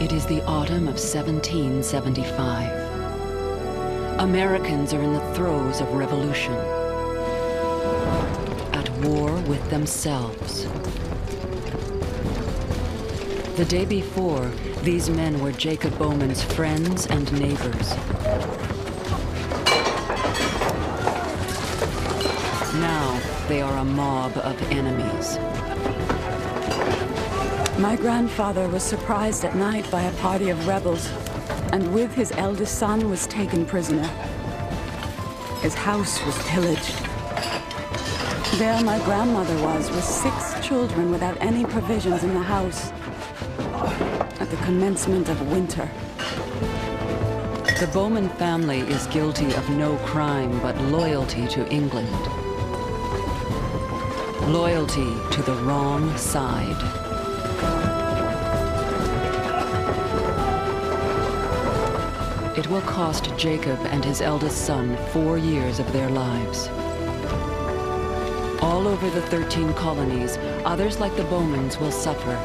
It is the autumn of 1775. Americans are in the throes of revolution, at war with themselves. The day before, these men were Jacob Bowman's friends and neighbors. Now, they are a mob of enemies. My grandfather was surprised at night by a party of rebels, and with his eldest son was taken prisoner. His house was pillaged. There my grandmother was with 6 children without any provisions in the house at the commencement of winter. The Bowman family is guilty of no crime but loyalty to England. Loyalty to the wrong side. It will cost Jacob and his eldest son 4 years of their lives. All over the 13 colonies, others like the Bowmans will suffer.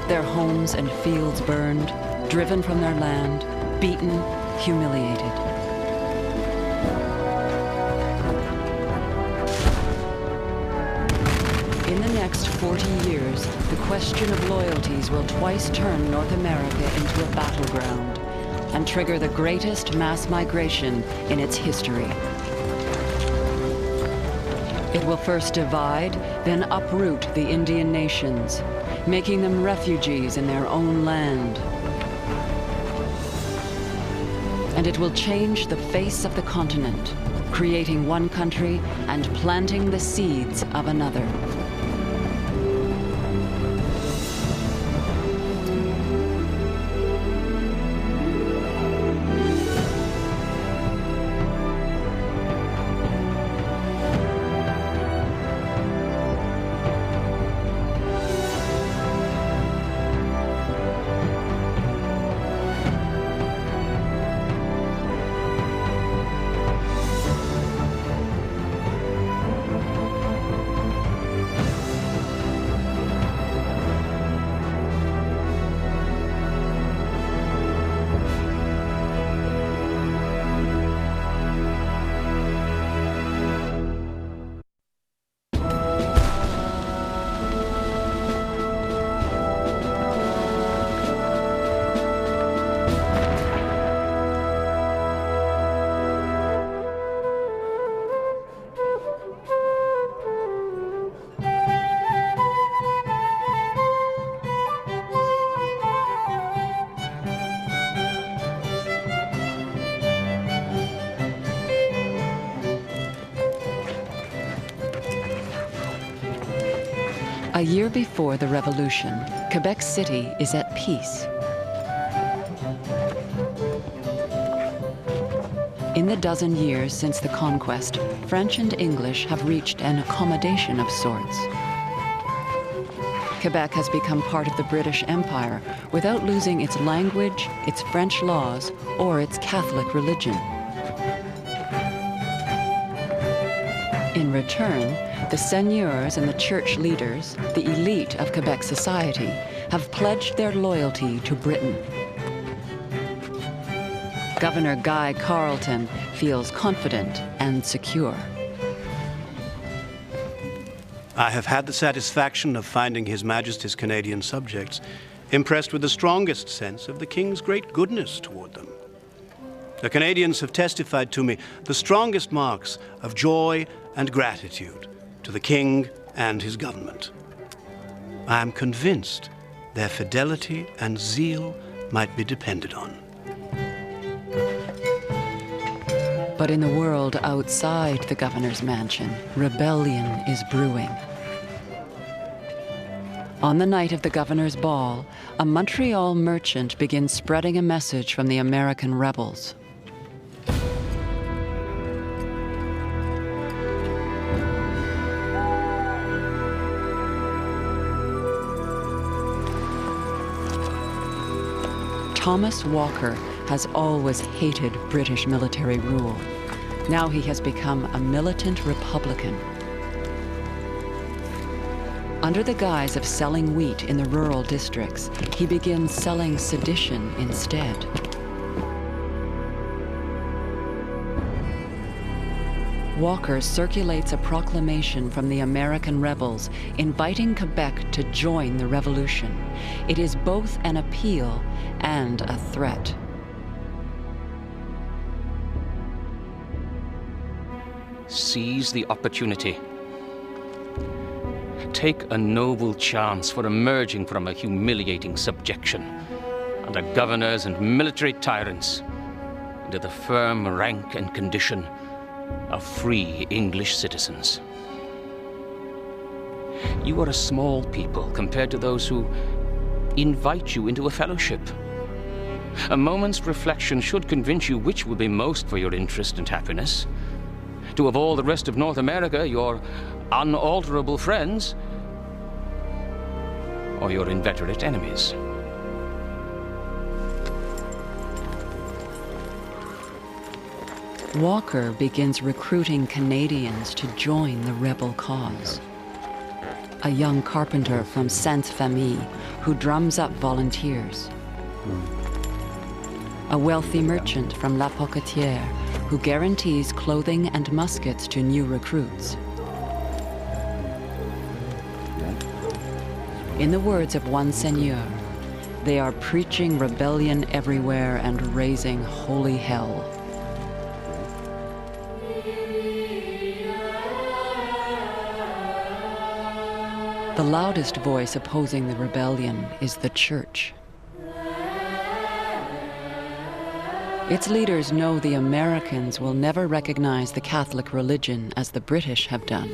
Their homes and fields burned, driven from their land, beaten, humiliated. In the next 40 years, the question of loyalties will twice turn North America into a battleground and trigger the greatest mass migration in its history. It will first divide, then uproot the Indian nations, making them refugees in their own land. And it will change the face of the continent, creating one country and planting the seeds of another. A year before the revolution, Quebec City is at peace. In the dozen years since the conquest, French and English have reached an accommodation of sorts. Quebec has become part of the British Empire without losing its language, its French laws, or its Catholic religion. In return, the seigneurs and the church leaders, the elite of Quebec society, have pledged their loyalty to Britain. Governor Guy Carleton feels confident and secure. I have had the satisfaction of finding His Majesty's Canadian subjects impressed with the strongest sense of the King's great goodness toward them. The Canadians have testified to me the strongest marks of joy and gratitude to the King and his government. I am convinced their fidelity and zeal might be depended on. But in the world outside the governor's mansion, rebellion is brewing. On the night of the governor's ball, a Montreal merchant begins spreading a message from the American rebels. Thomas Walker has always hated British military rule. Now he has become a militant Republican. Under the guise of selling wheat in the rural districts, he begins selling sedition instead. Walker circulates a proclamation from the American rebels inviting Quebec to join the revolution. It is both an appeal and a threat. Seize the opportunity. Take a noble chance for emerging from a humiliating subjection under governors and military tyrants into the firm rank and condition of free English citizens. You are a small people compared to those who invite you into a fellowship. A moment's reflection should convince you which will be most for your interest and happiness. To of all the rest of North America, your unalterable friends, or your inveterate enemies. Walker begins recruiting Canadians to join the rebel cause. A young carpenter from Sainte-Famille who drums up volunteers. A wealthy merchant from La Pocatière who guarantees clothing and muskets to new recruits. In the words of one seigneur, they are preaching rebellion everywhere and raising holy hell. The loudest voice opposing the rebellion is the church. Its leaders know the Americans will never recognize the Catholic religion as the British have done.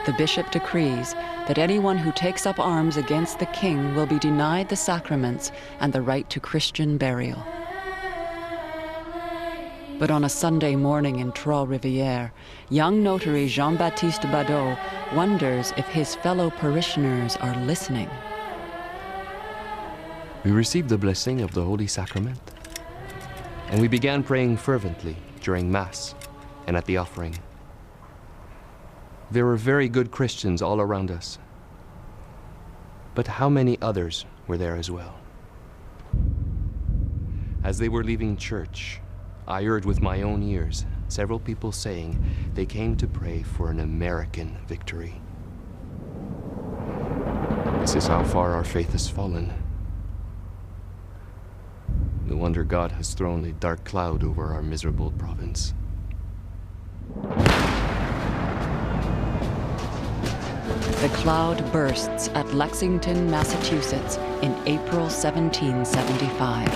The bishop decrees that anyone who takes up arms against the king will be denied the sacraments and the right to Christian burial. But on a Sunday morning in Trois-Rivières, young notary Jean-Baptiste Badeau wonders if his fellow parishioners are listening. We received the blessing of the Holy Sacrament, and we began praying fervently during Mass and at the offering. There were very good Christians all around us, but how many others were there as well? As they were leaving church, I heard with my own ears several people saying they came to pray for an American victory. This is how far our faith has fallen. No wonder God has thrown a dark cloud over our miserable province. The cloud bursts at Lexington, Massachusetts in April 1775.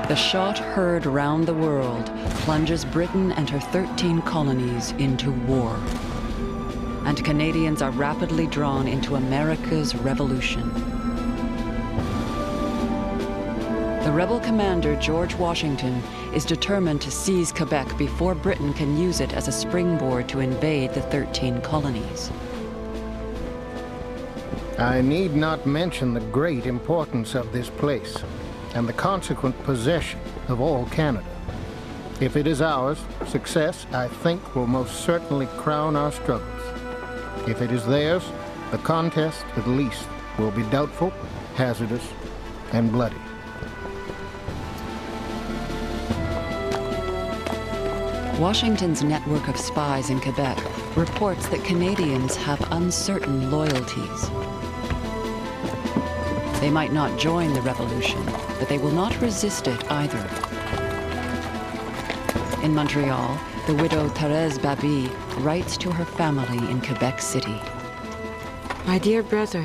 The shot heard round the world plunges Britain and her 13 colonies into war. And Canadians are rapidly drawn into America's revolution. The rebel commander, George Washington, is determined to seize Quebec before Britain can use it as a springboard to invade the 13 colonies. I need not mention the great importance of this place and the consequent possession of all Canada. If it is ours, success, I think, will most certainly crown our struggles. If it is theirs, the contest, at least, will be doubtful, hazardous, and bloody. Washington's network of spies in Quebec reports that Canadians have uncertain loyalties. They might not join the revolution, but they will not resist it either. In Montreal, the widow Thérèse Baby writes to her family in Quebec City. My dear brother,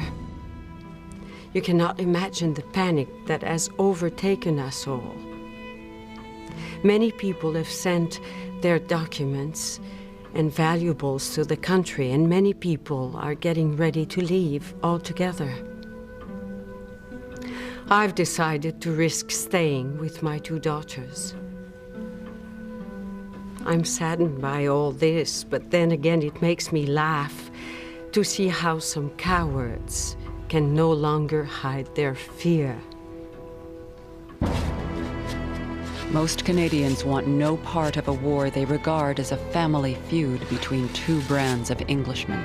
you cannot imagine the panic that has overtaken us all. Many people have sent their documents and valuables to the country, and many people are getting ready to leave altogether. I've decided to risk staying with my 2 daughters. I'm saddened by all this, but then again it makes me laugh to see how some cowards can no longer hide their fear. Most Canadians want no part of a war they regard as a family feud between 2 brands of Englishmen.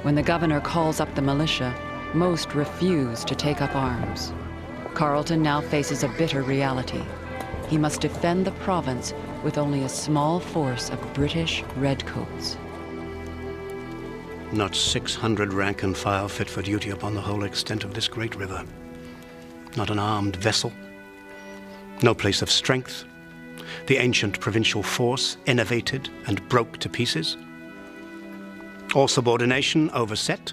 When the governor calls up the militia, most refuse to take up arms. Carleton now faces a bitter reality. He must defend the province with only a small force of British redcoats. Not 600 rank and file fit for duty upon the whole extent of this great river. Not an armed vessel. No place of strength. The ancient provincial force innovated and broke to pieces. All subordination overset,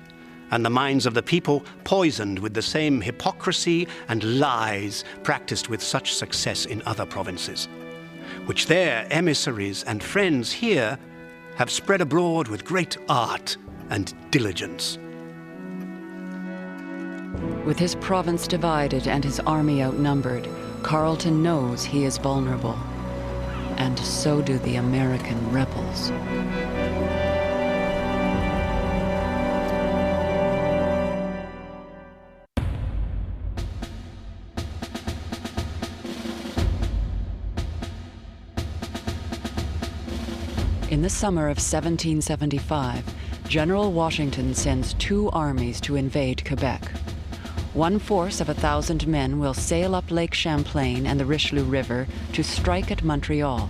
and the minds of the people poisoned with the same hypocrisy and lies practiced with such success in other provinces, which their emissaries and friends here have spread abroad with great art and diligence. With his province divided and his army outnumbered, Carleton knows he is vulnerable. And so do the American rebels. In the summer of 1775, General Washington sends 2 armies to invade Quebec. One force of 1,000 men will sail up Lake Champlain and the Richelieu River to strike at Montreal.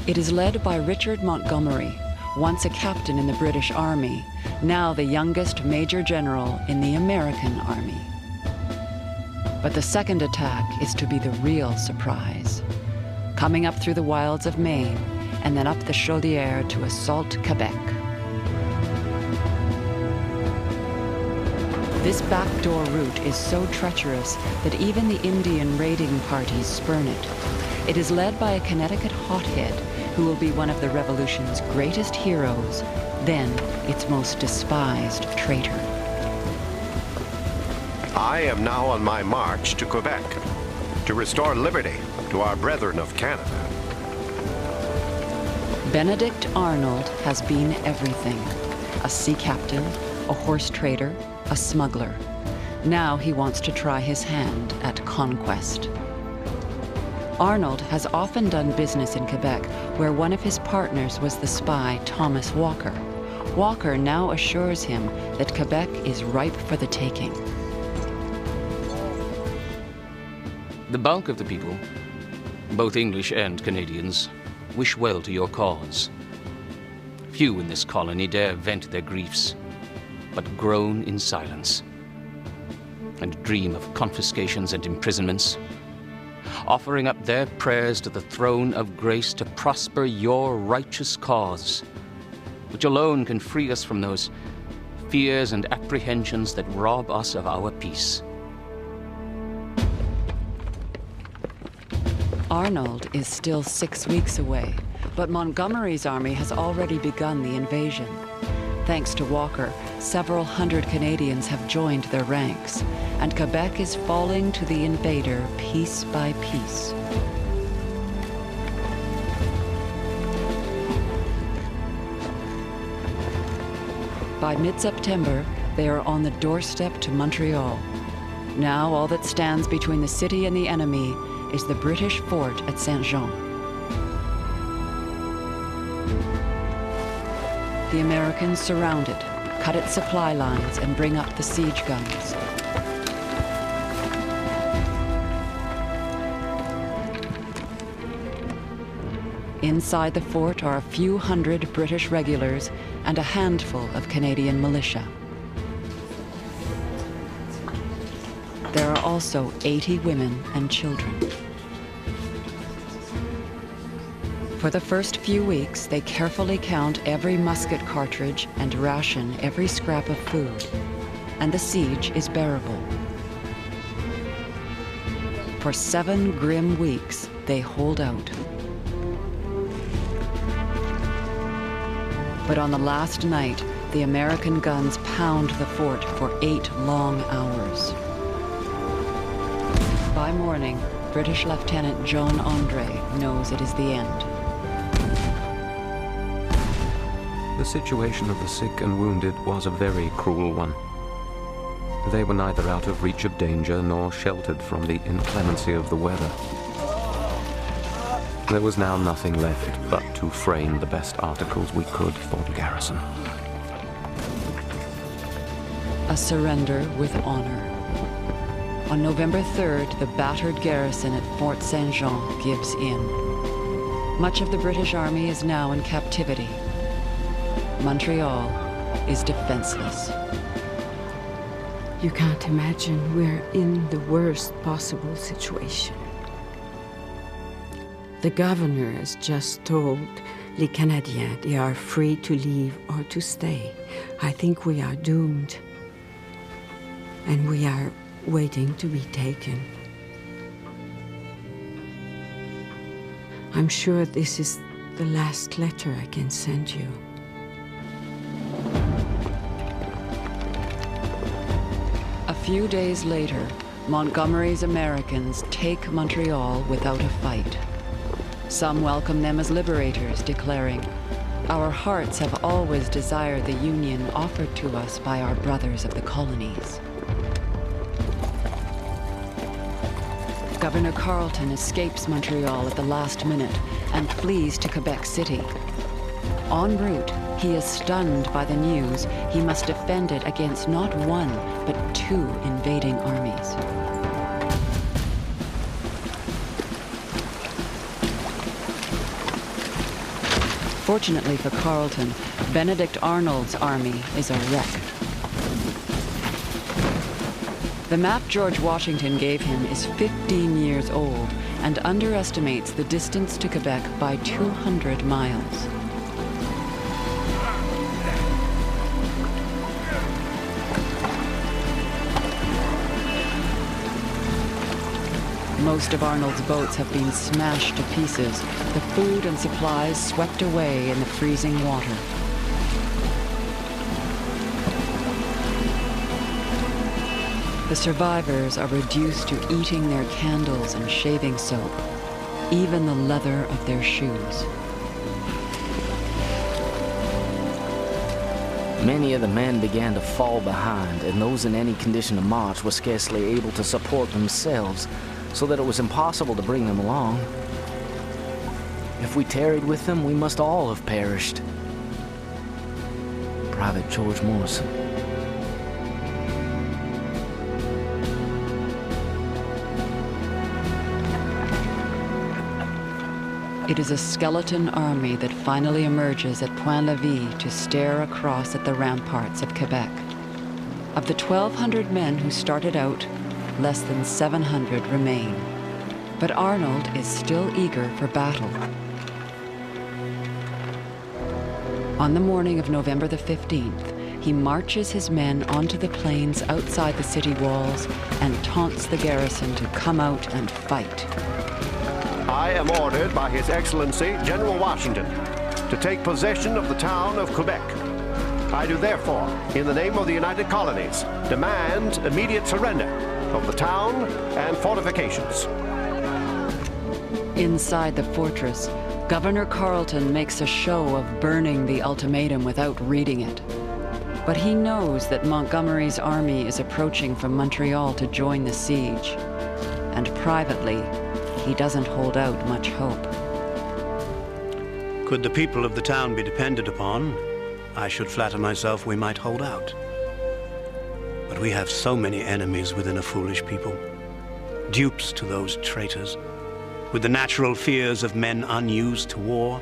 It is led by Richard Montgomery, once a captain in the British Army, now the youngest Major General in the American Army. But the second attack is to be the real surprise. Coming up through the wilds of Maine and then up the Chaudière to assault Quebec. This backdoor route is so treacherous that even the Indian raiding parties spurn it. It is led by a Connecticut hothead who will be one of the Revolution's greatest heroes, then its most despised traitor. I am now on my march to Quebec to restore liberty to our brethren of Canada. Benedict Arnold has been everything. A sea captain, a horse trader, a smuggler. Now he wants to try his hand at conquest. Arnold has often done business in Quebec, where one of his partners was the spy Thomas Walker. Walker now assures him that Quebec is ripe for the taking. The bulk of the people, both English and Canadians, wish well to your cause. Few in this colony dare vent their griefs, but groan in silence, and dream of confiscations and imprisonments, offering up their prayers to the throne of grace to prosper your righteous cause, which alone can free us from those fears and apprehensions that rob us of our peace. Arnold is still 6 weeks away, but Montgomery's army has already begun the invasion. Thanks to Walker, several hundred Canadians have joined their ranks, and Quebec is falling to the invader piece by piece. By mid-September, they are on the doorstep to Montreal. Now all that stands between the city and the enemy is the British fort at Saint-Jean. The Americans surround it, cut its supply lines, and bring up the siege guns. Inside the fort are a few hundred British regulars and a handful of Canadian militia. There are also 80 women and children. For the first few weeks, they carefully count every musket cartridge and ration every scrap of food, and the siege is bearable. For 7 grim weeks, they hold out. But on the last night, the American guns pound the fort for 8 long hours. By morning, British Lieutenant John Andre knows it is the end. The situation of the sick and wounded was a very cruel one. They were neither out of reach of danger nor sheltered from the inclemency of the weather. There was now nothing left but to frame the best articles we could for the garrison. A surrender with honor. On November 3rd, the battered garrison at Fort Saint-Jean gives in. Much of the British Army is now in captivity. Montreal is defenseless. You can't imagine we're in the worst possible situation. The governor has just told les Canadiens they are free to leave or to stay. I think we are doomed. And we are waiting to be taken. I'm sure this is the last letter I can send you. A few days later, Montgomery's Americans take Montreal without a fight. Some welcome them as liberators, declaring, "Our hearts have always desired the union offered to us by our brothers of the colonies." Governor Carleton escapes Montreal at the last minute and flees to Quebec City. En route, he is stunned by the news he must defend it against not one, but two invading armies. Fortunately for Carleton, Benedict Arnold's army is a wreck. The map George Washington gave him is 15 years old and underestimates the distance to Quebec by 200 miles. Most of Arnold's boats have been smashed to pieces, the food and supplies swept away in the freezing water. The survivors are reduced to eating their candles and shaving soap, even the leather of their shoes. Many of the men began to fall behind, and those in any condition of march were scarcely able to support themselves, so that it was impossible to bring them along. If we tarried with them, we must all have perished. Private George Morrison. It is a skeleton army that finally emerges at Point-Levis to stare across at the ramparts of Quebec. Of the 1,200 men who started out, less than 700 remain. But Arnold is still eager for battle. On the morning of November the 15th, he marches his men onto the plains outside the city walls and taunts the garrison to come out and fight. I am ordered by His Excellency General Washington to take possession of the town of Quebec. I do therefore, in the name of the United Colonies, demand immediate surrender of the town and fortifications. Inside the fortress, Governor Carleton makes a show of burning the ultimatum without reading it. But he knows that Montgomery's army is approaching from Montreal to join the siege. And privately, he doesn't hold out much hope. Could the people of the town be depended upon, I should flatter myself we might hold out. But we have so many enemies within a foolish people, dupes to those traitors, with the natural fears of men unused to war.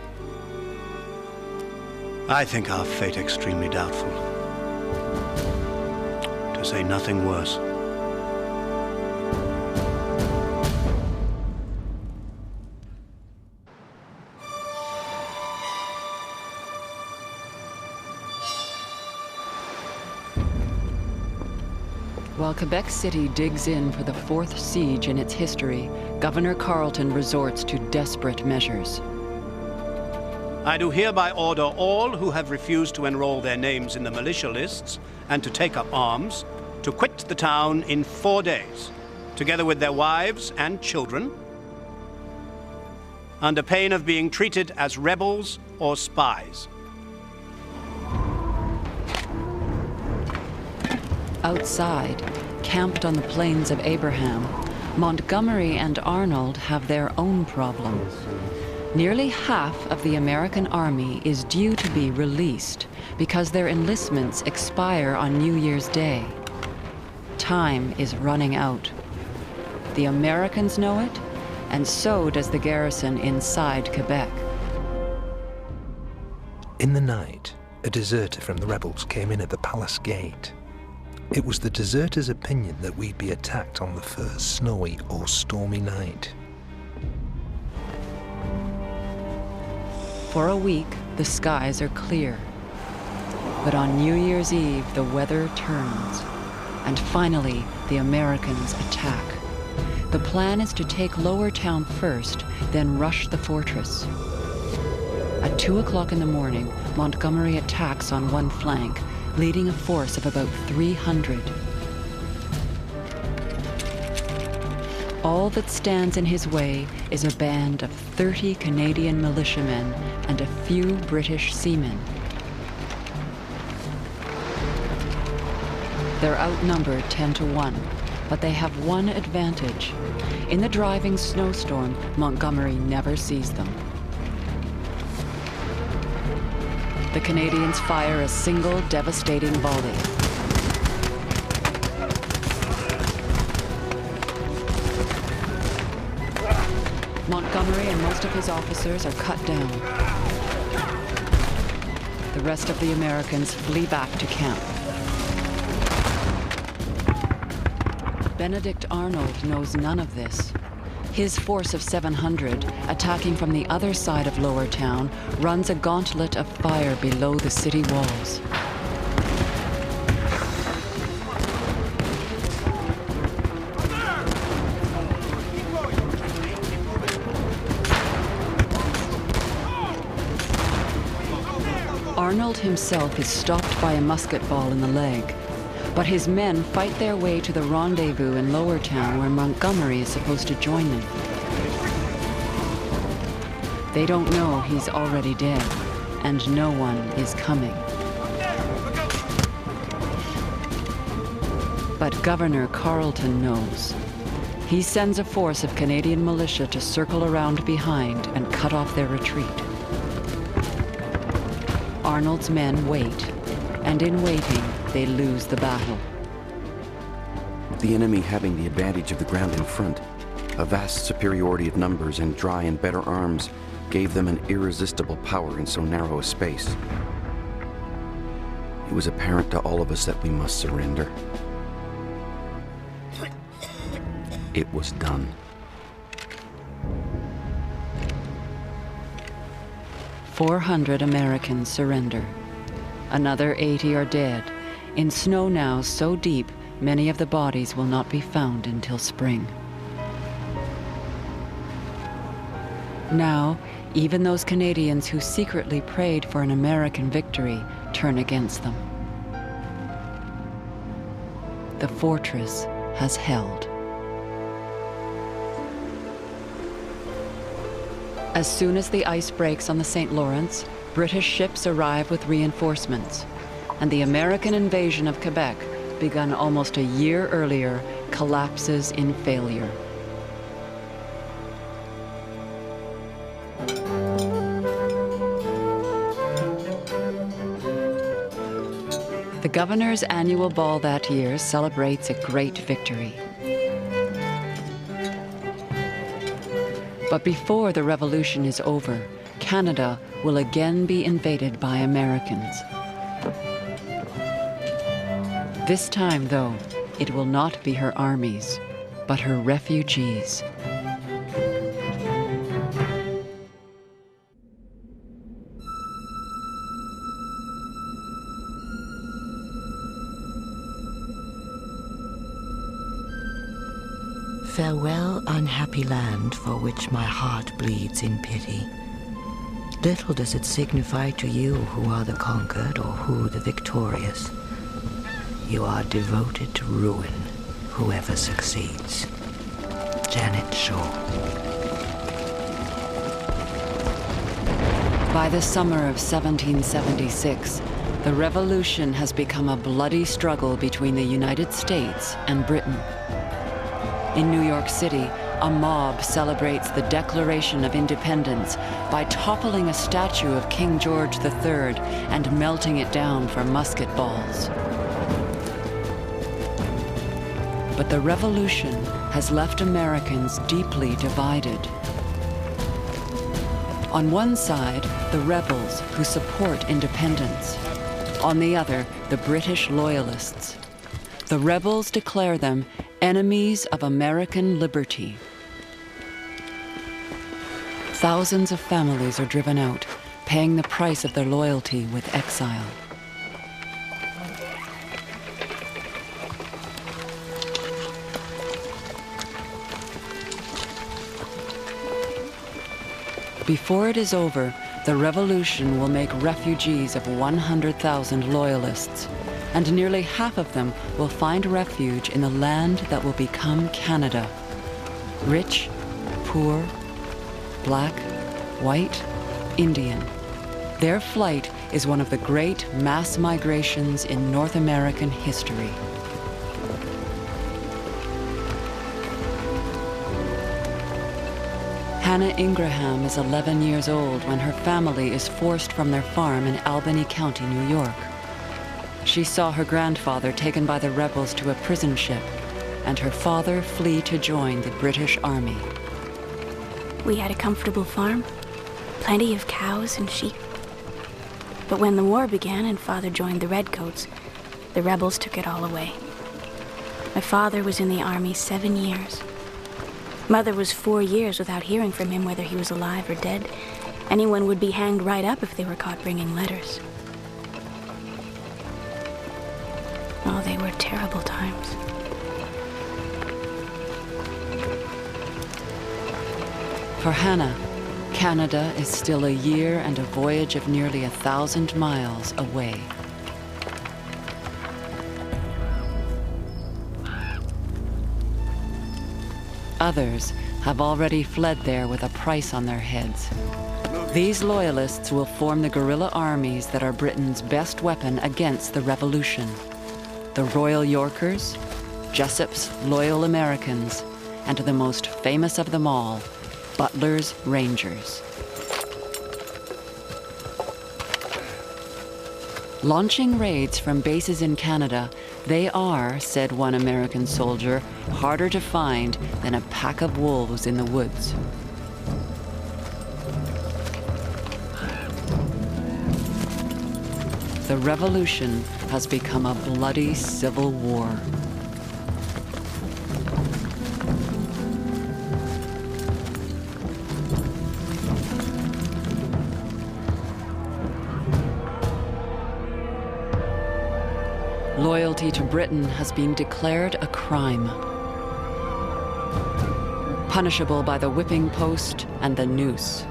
I think our fate extremely doubtful, to say nothing worse. While Quebec City digs in for the fourth siege in its history, Governor Carleton resorts to desperate measures. I do hereby order all who have refused to enroll their names in the militia lists and to take up arms to quit the town in 4 days, together with their wives and children, under pain of being treated as rebels or spies. Outside, camped on the plains of Abraham, Montgomery and Arnold have their own problems. Nearly half of the American army is due to be released because their enlistments expire on New Year's Day. Time is running out. The Americans know it, and so does the garrison inside Quebec. In the night, a deserter from the rebels came in at the palace gate. It was the deserter's opinion that we'd be attacked on the first snowy or stormy night. For a week, the skies are clear. But on New Year's Eve, the weather turns. And finally, the Americans attack. The plan is to take Lower Town first, then rush the fortress. At 2 o'clock in the morning, Montgomery attacks on one flank, leading a force of about 300. All that stands in his way is a band of 30 Canadian militiamen and a few British seamen. They're outnumbered 10 to 1, but they have one advantage. In the driving snowstorm, Montgomery never sees them. The Canadians fire a single devastating volley. Montgomery and most of his officers are cut down. The rest of the Americans flee back to camp. Benedict Arnold knows none of this. His force of 700, attacking from the other side of Lower Town, runs a gauntlet of fire below the city walls. Arnold himself is stopped by a musket ball in the leg, but his men fight their way to the rendezvous in Lower Town where Montgomery is supposed to join them. They don't know he's already dead, and no one is coming. But Governor Carleton knows. He sends a force of Canadian militia to circle around behind and cut off their retreat. Arnold's men wait, and in waiting, they lose the battle. The enemy having the advantage of the ground in front, a vast superiority of numbers and dry and better arms gave them an irresistible power in so narrow a space. It was apparent to all of us that we must surrender. It was done. "400 Americans surrender. Another 80 are dead, in snow now so deep many of the bodies will not be found until spring. Now, even those Canadians who secretly prayed for an American victory turn against them. The fortress has held. As soon as the ice breaks on the St. Lawrence, British ships arrive with reinforcements, and the American invasion of Quebec, begun almost a year earlier, collapses in failure. The governor's annual ball that year celebrates a great victory. But before the revolution is over, Canada will again be invaded by Americans. This time, though, it will not be her armies, but her refugees. Farewell, unhappy land for which my heart bleeds in pity. Little does it signify to you who are the conquered or who the victorious. You are devoted to ruin, whoever succeeds. Janet Shaw. By the summer of 1776, the revolution has become a bloody struggle between the United States and Britain. In New York City, a mob celebrates the Declaration of Independence by toppling a statue of King George III and melting it down for musket balls. But the revolution has left Americans deeply divided. On one side, the rebels who support independence. On the other, the British loyalists. The rebels declare them enemies of American liberty. Thousands of families are driven out, paying the price of their loyalty with exile. Before it is over, the revolution will make refugees of 100,000 loyalists, and nearly half of them will find refuge in the land that will become Canada. Rich, poor, black, white, Indian. Their flight is one of the great mass migrations in North American history. Hannah Ingraham is 11 years old when her family is forced from their farm in Albany County, New York. She saw her grandfather taken by the rebels to a prison ship, and her father flee to join the British Army. We had a comfortable farm, plenty of cows and sheep. But when the war began and Father joined the Redcoats, the rebels took it all away. My father was in the army 7 years. Mother was 4 years without hearing from him whether he was alive or dead. Anyone would be hanged right up if they were caught bringing letters. Oh, they were terrible times. For Hannah, Canada is still a year and a voyage of nearly 1,000 miles away. Others have already fled there with a price on their heads. These loyalists will form the guerrilla armies that are Britain's best weapon against the revolution. The Royal Yorkers, Jessup's Loyal Americans, and the most famous of them all, Butler's Rangers. Launching raids from bases in Canada, they are, said one American soldier, harder to find than a pack of wolves in the woods. The revolution has become a bloody civil war. Loyalty to Britain has been declared a crime, punishable by the whipping post and the noose.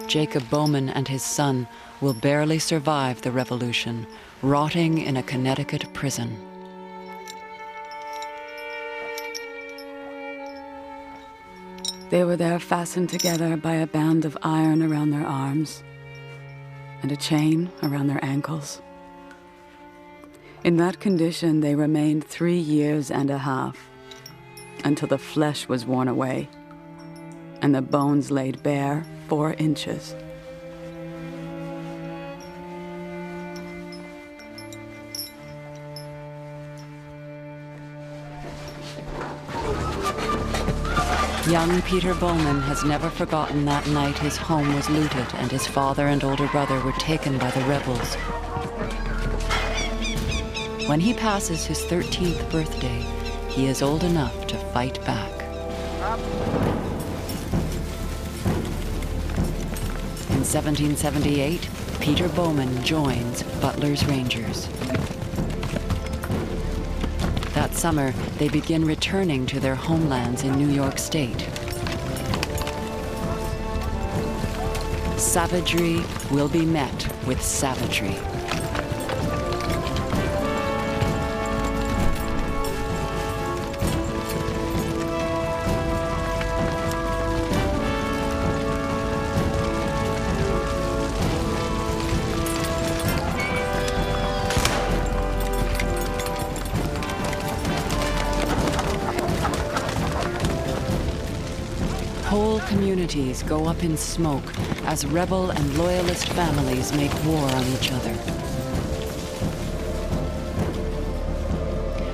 Jacob Bowman and his son will barely survive the revolution, rotting in a Connecticut prison. They were there fastened together by a band of iron around their arms and a chain around their ankles. In that condition, they remained 3 years and a half, until the flesh was worn away and the bones laid bare 4 inches. Young Peter Bowman has never forgotten that night his home was looted and his father and older brother were taken by the rebels. When he passes his 13th birthday, he is old enough to fight back. In 1778, Peter Bowman joins Butler's Rangers. That summer, they begin returning to their homelands in New York State. Savagery will be met with savagery. Whole communities go up in smoke as rebel and loyalist families make war on each other.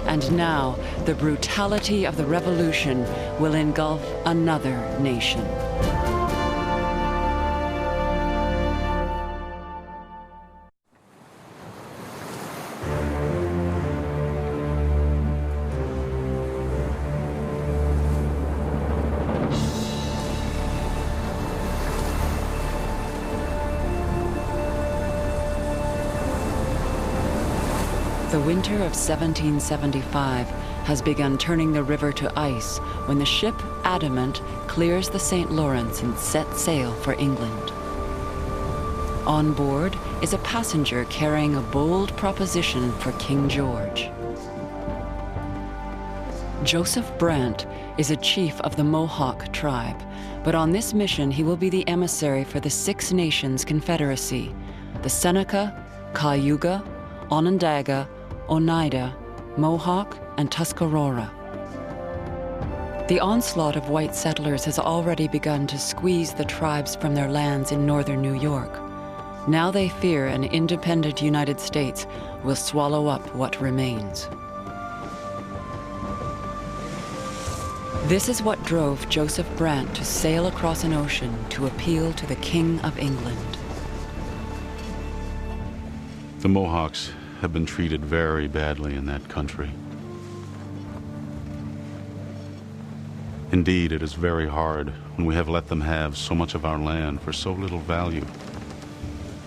And now, the brutality of the revolution will engulf another nation. The winter of 1775 has begun turning the river to ice when the ship Adamant clears the St. Lawrence and sets sail for England. On board is a passenger carrying a bold proposition for King George. Joseph Brant is a chief of the Mohawk tribe, but on this mission he will be the emissary for the Six Nations Confederacy, the Seneca, Cayuga, Onondaga, Oneida, Mohawk, and Tuscarora. The onslaught of white settlers has already begun to squeeze the tribes from their lands in northern New York. Now they fear an independent United States will swallow up what remains. This is what drove Joseph Brant to sail across an ocean to appeal to the King of England. The Mohawks have been treated very badly in that country. Indeed, it is very hard when we have let them have so much of our land for so little value.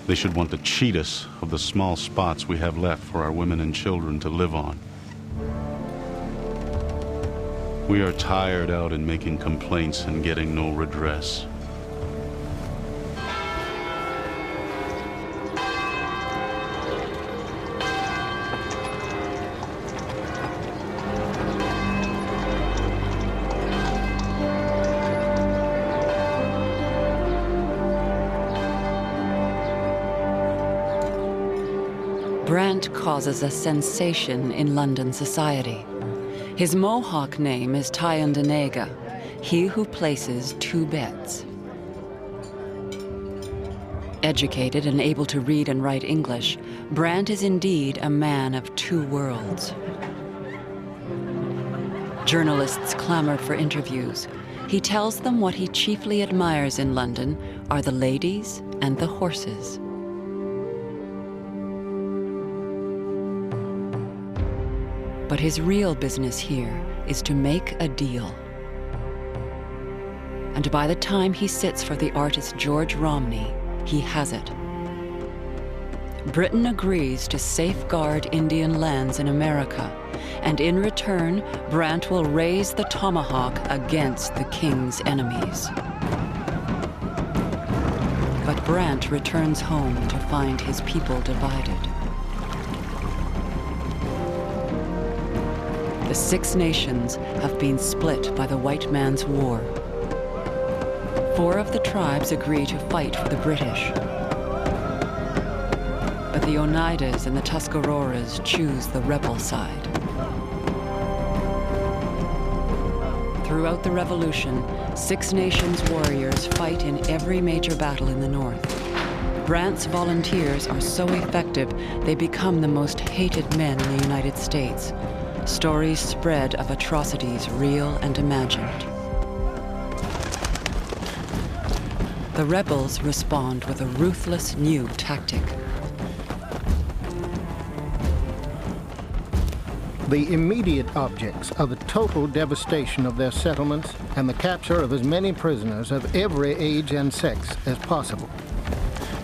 They should want to cheat us of the small spots we have left for our women and children to live on. We are tired out in making complaints and getting no redress. Brant causes a sensation in London society. His Mohawk name is Tyondenaga, he who places two bets. Educated and able to read and write English, Brant is indeed a man of two worlds. Journalists clamor for interviews. He tells them what he chiefly admires in London are the ladies and the horses. But his real business here is to make a deal. And by the time he sits for the artist George Romney, he has it. Britain agrees to safeguard Indian lands in America, and in return, Brant will raise the tomahawk against the king's enemies. But Brant returns home to find his people divided. The Six Nations have been split by the white man's war. 4 of the tribes agree to fight for the British. But the Oneidas and the Tuscaroras choose the rebel side. Throughout the Revolution, Six Nations warriors fight in every major battle in the North. Brant's volunteers are so effective, they become the most hated men in the United States. Stories spread of atrocities real and imagined. The rebels respond with a ruthless new tactic. The immediate objects are the total devastation of their settlements and the capture of as many prisoners of every age and sex as possible.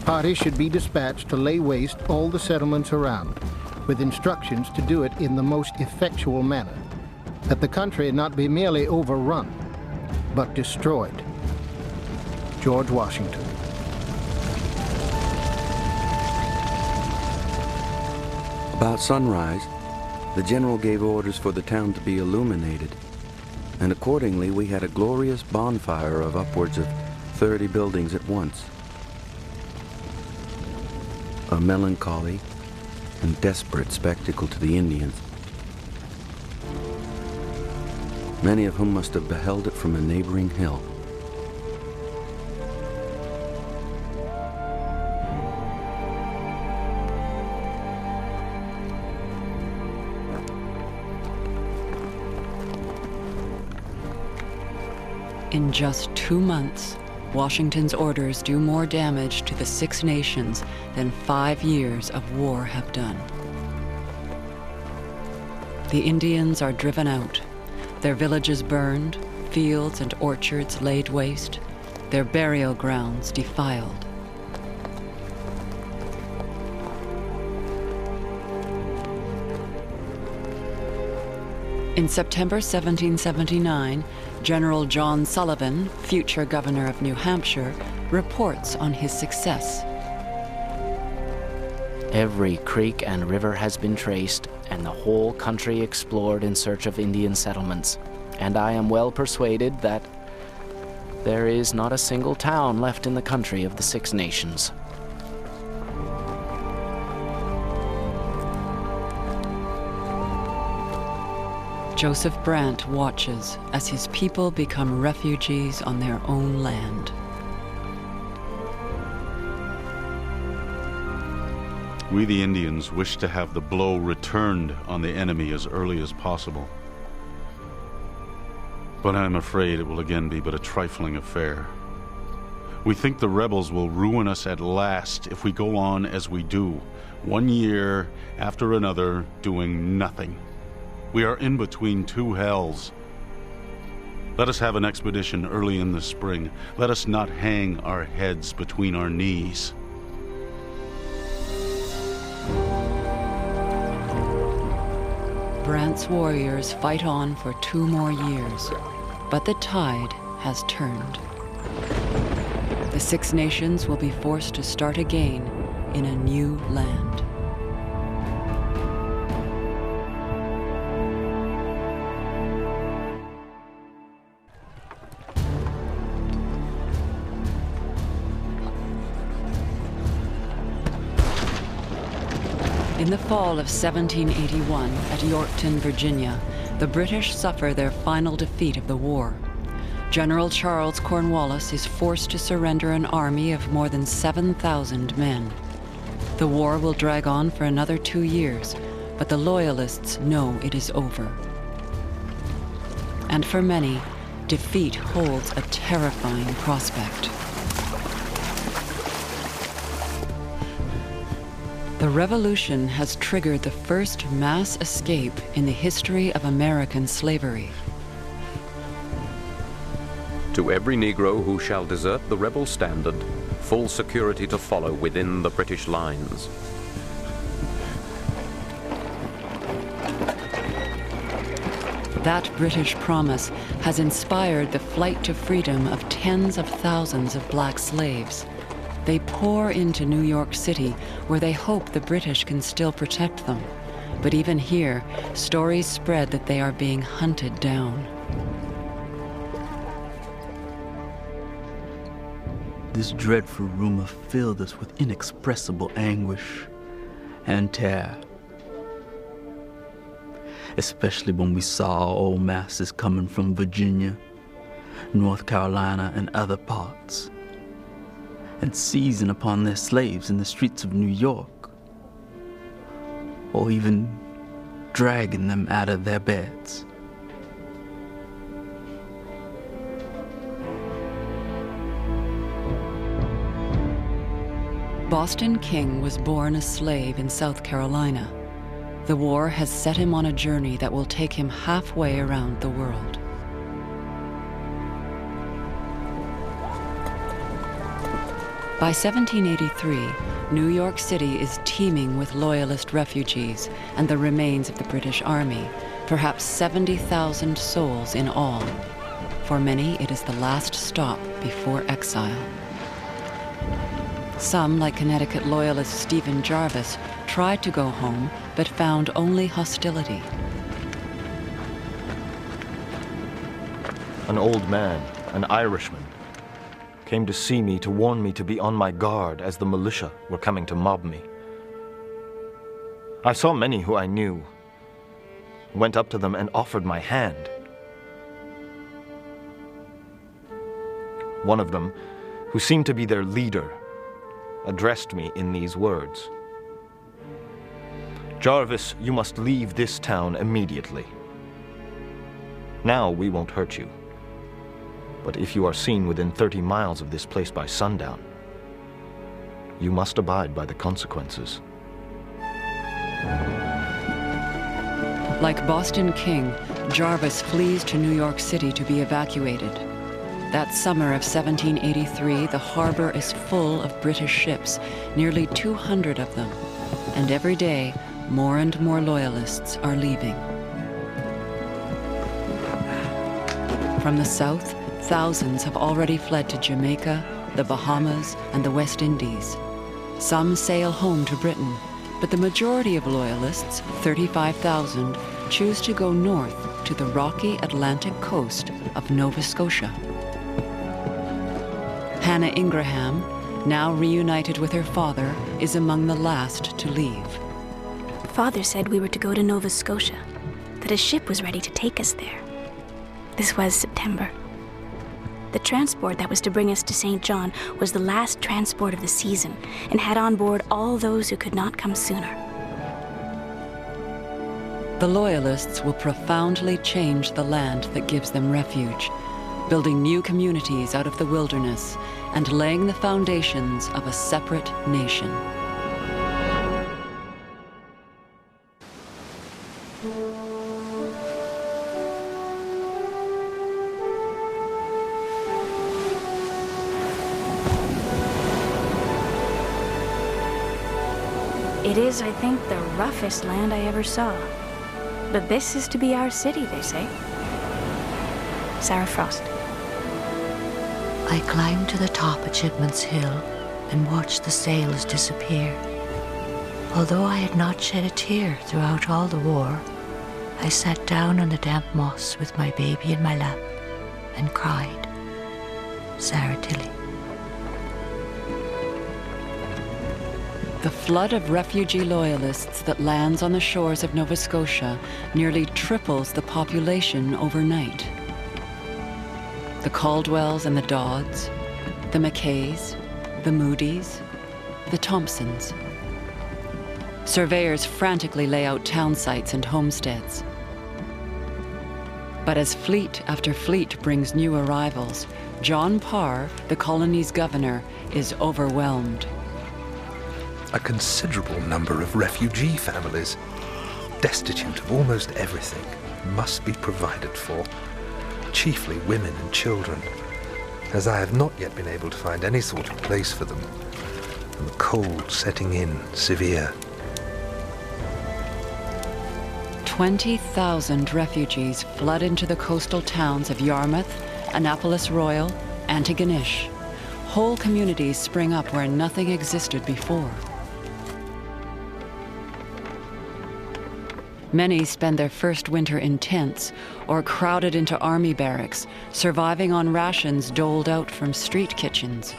Parties should be dispatched to lay waste all the settlements around, with instructions to do it in the most effectual manner, that the country not be merely overrun, but destroyed. George Washington. About sunrise, the general gave orders for the town to be illuminated, and accordingly we had a glorious bonfire of upwards of 30 buildings at once. A melancholy and desperate spectacle to the Indians, many of whom must have beheld it from a neighboring hill. In just 2 months, Washington's orders do more damage to the Six Nations than 5 years of war have done. The Indians are driven out, their villages burned, fields and orchards laid waste, their burial grounds defiled. In September 1779, General John Sullivan, future governor of New Hampshire, reports on his success. Every creek and river has been traced, and the whole country explored in search of Indian settlements. And I am well persuaded that there is not a single town left in the country of the Six Nations. Joseph Brant watches as his people become refugees on their own land. We, the Indians, wish to have the blow returned on the enemy as early as possible. But I am afraid it will again be but a trifling affair. We think the rebels will ruin us at last if we go on as we do, 1 year after another, doing nothing. We are in between two hells. Let us have an expedition early in the spring. Let us not hang our heads between our knees. Brant's warriors fight on for 2 more years, but the tide has turned. The Six Nations will be forced to start again in a new land. In the fall of 1781, at Yorktown, Virginia, the British suffer their final defeat of the war. General Charles Cornwallis is forced to surrender an army of more than 7,000 men. The war will drag on for another 2 years, but the Loyalists know it is over. And for many, defeat holds a terrifying prospect. The revolution has triggered the first mass escape in the history of American slavery. To every Negro who shall desert the rebel standard, full security to follow within the British lines. That British promise has inspired the flight to freedom of tens of thousands of black slaves. They pour into New York City, where they hope the British can still protect them. But even here, stories spread that they are being hunted down. This dreadful rumor filled us with inexpressible anguish and terror, especially when we saw our old masters coming from Virginia, North Carolina, and other parts, and seizing upon their slaves in the streets of New York, or even dragging them out of their beds. Boston King was born a slave in South Carolina. The war has set him on a journey that will take him halfway around the world. By 1783, New York City is teeming with Loyalist refugees and the remains of the British Army, perhaps 70,000 souls in all. For many, it is the last stop before exile. Some, like Connecticut Loyalist Stephen Jarvis, tried to go home, but found only hostility. An old man, an Irishman, came to see me to warn me to be on my guard as the militia were coming to mob me. I saw many who I knew, went up to them and offered my hand. One of them, who seemed to be their leader, addressed me in these words: "Jarvis, you must leave this town immediately. Now we won't hurt you. But if you are seen within 30 miles of this place by sundown, you must abide by the consequences. Like Boston King, Jarvis flees to New York City to be evacuated. That summer of 1783, the harbor is full of British ships, nearly 200 of them. And every day, more and more loyalists are leaving. From the south, thousands have already fled to Jamaica, the Bahamas, and the West Indies. Some sail home to Britain, but the majority of loyalists, 35,000, choose to go north to the rocky Atlantic coast of Nova Scotia. Hannah Ingraham, now reunited with her father, is among the last to leave. Father said we were to go to Nova Scotia, that a ship was ready to take us there. This was September. The transport that was to bring us to St. John was the last transport of the season and had on board all those who could not come sooner. The Loyalists will profoundly change the land that gives them refuge, building new communities out of the wilderness and laying the foundations of a separate nation. It is, I think, the roughest land I ever saw. But this is to be our city, they say. Sarah Frost. I climbed to the top of Chipman's Hill and watched the sails disappear. Although I had not shed a tear throughout all the war, I sat down on the damp moss with my baby in my lap and cried. Sarah Tilley. The flood of refugee loyalists that lands on the shores of Nova Scotia nearly triples the population overnight. The Caldwells and the Dodds, the Mackays, the Moodys, the Thompsons. Surveyors frantically lay out town sites and homesteads. But as fleet after fleet brings new arrivals, John Parr, the colony's governor, is overwhelmed. A considerable number of refugee families, destitute of almost everything, must be provided for, chiefly women and children, as I have not yet been able to find any sort of place for them, and the cold setting in severe. 20,000 refugees flood into the coastal towns of Yarmouth, Annapolis Royal, Antigonish. Whole communities spring up where nothing existed before. Many spend their first winter in tents or crowded into army barracks, surviving on rations doled out from street kitchens.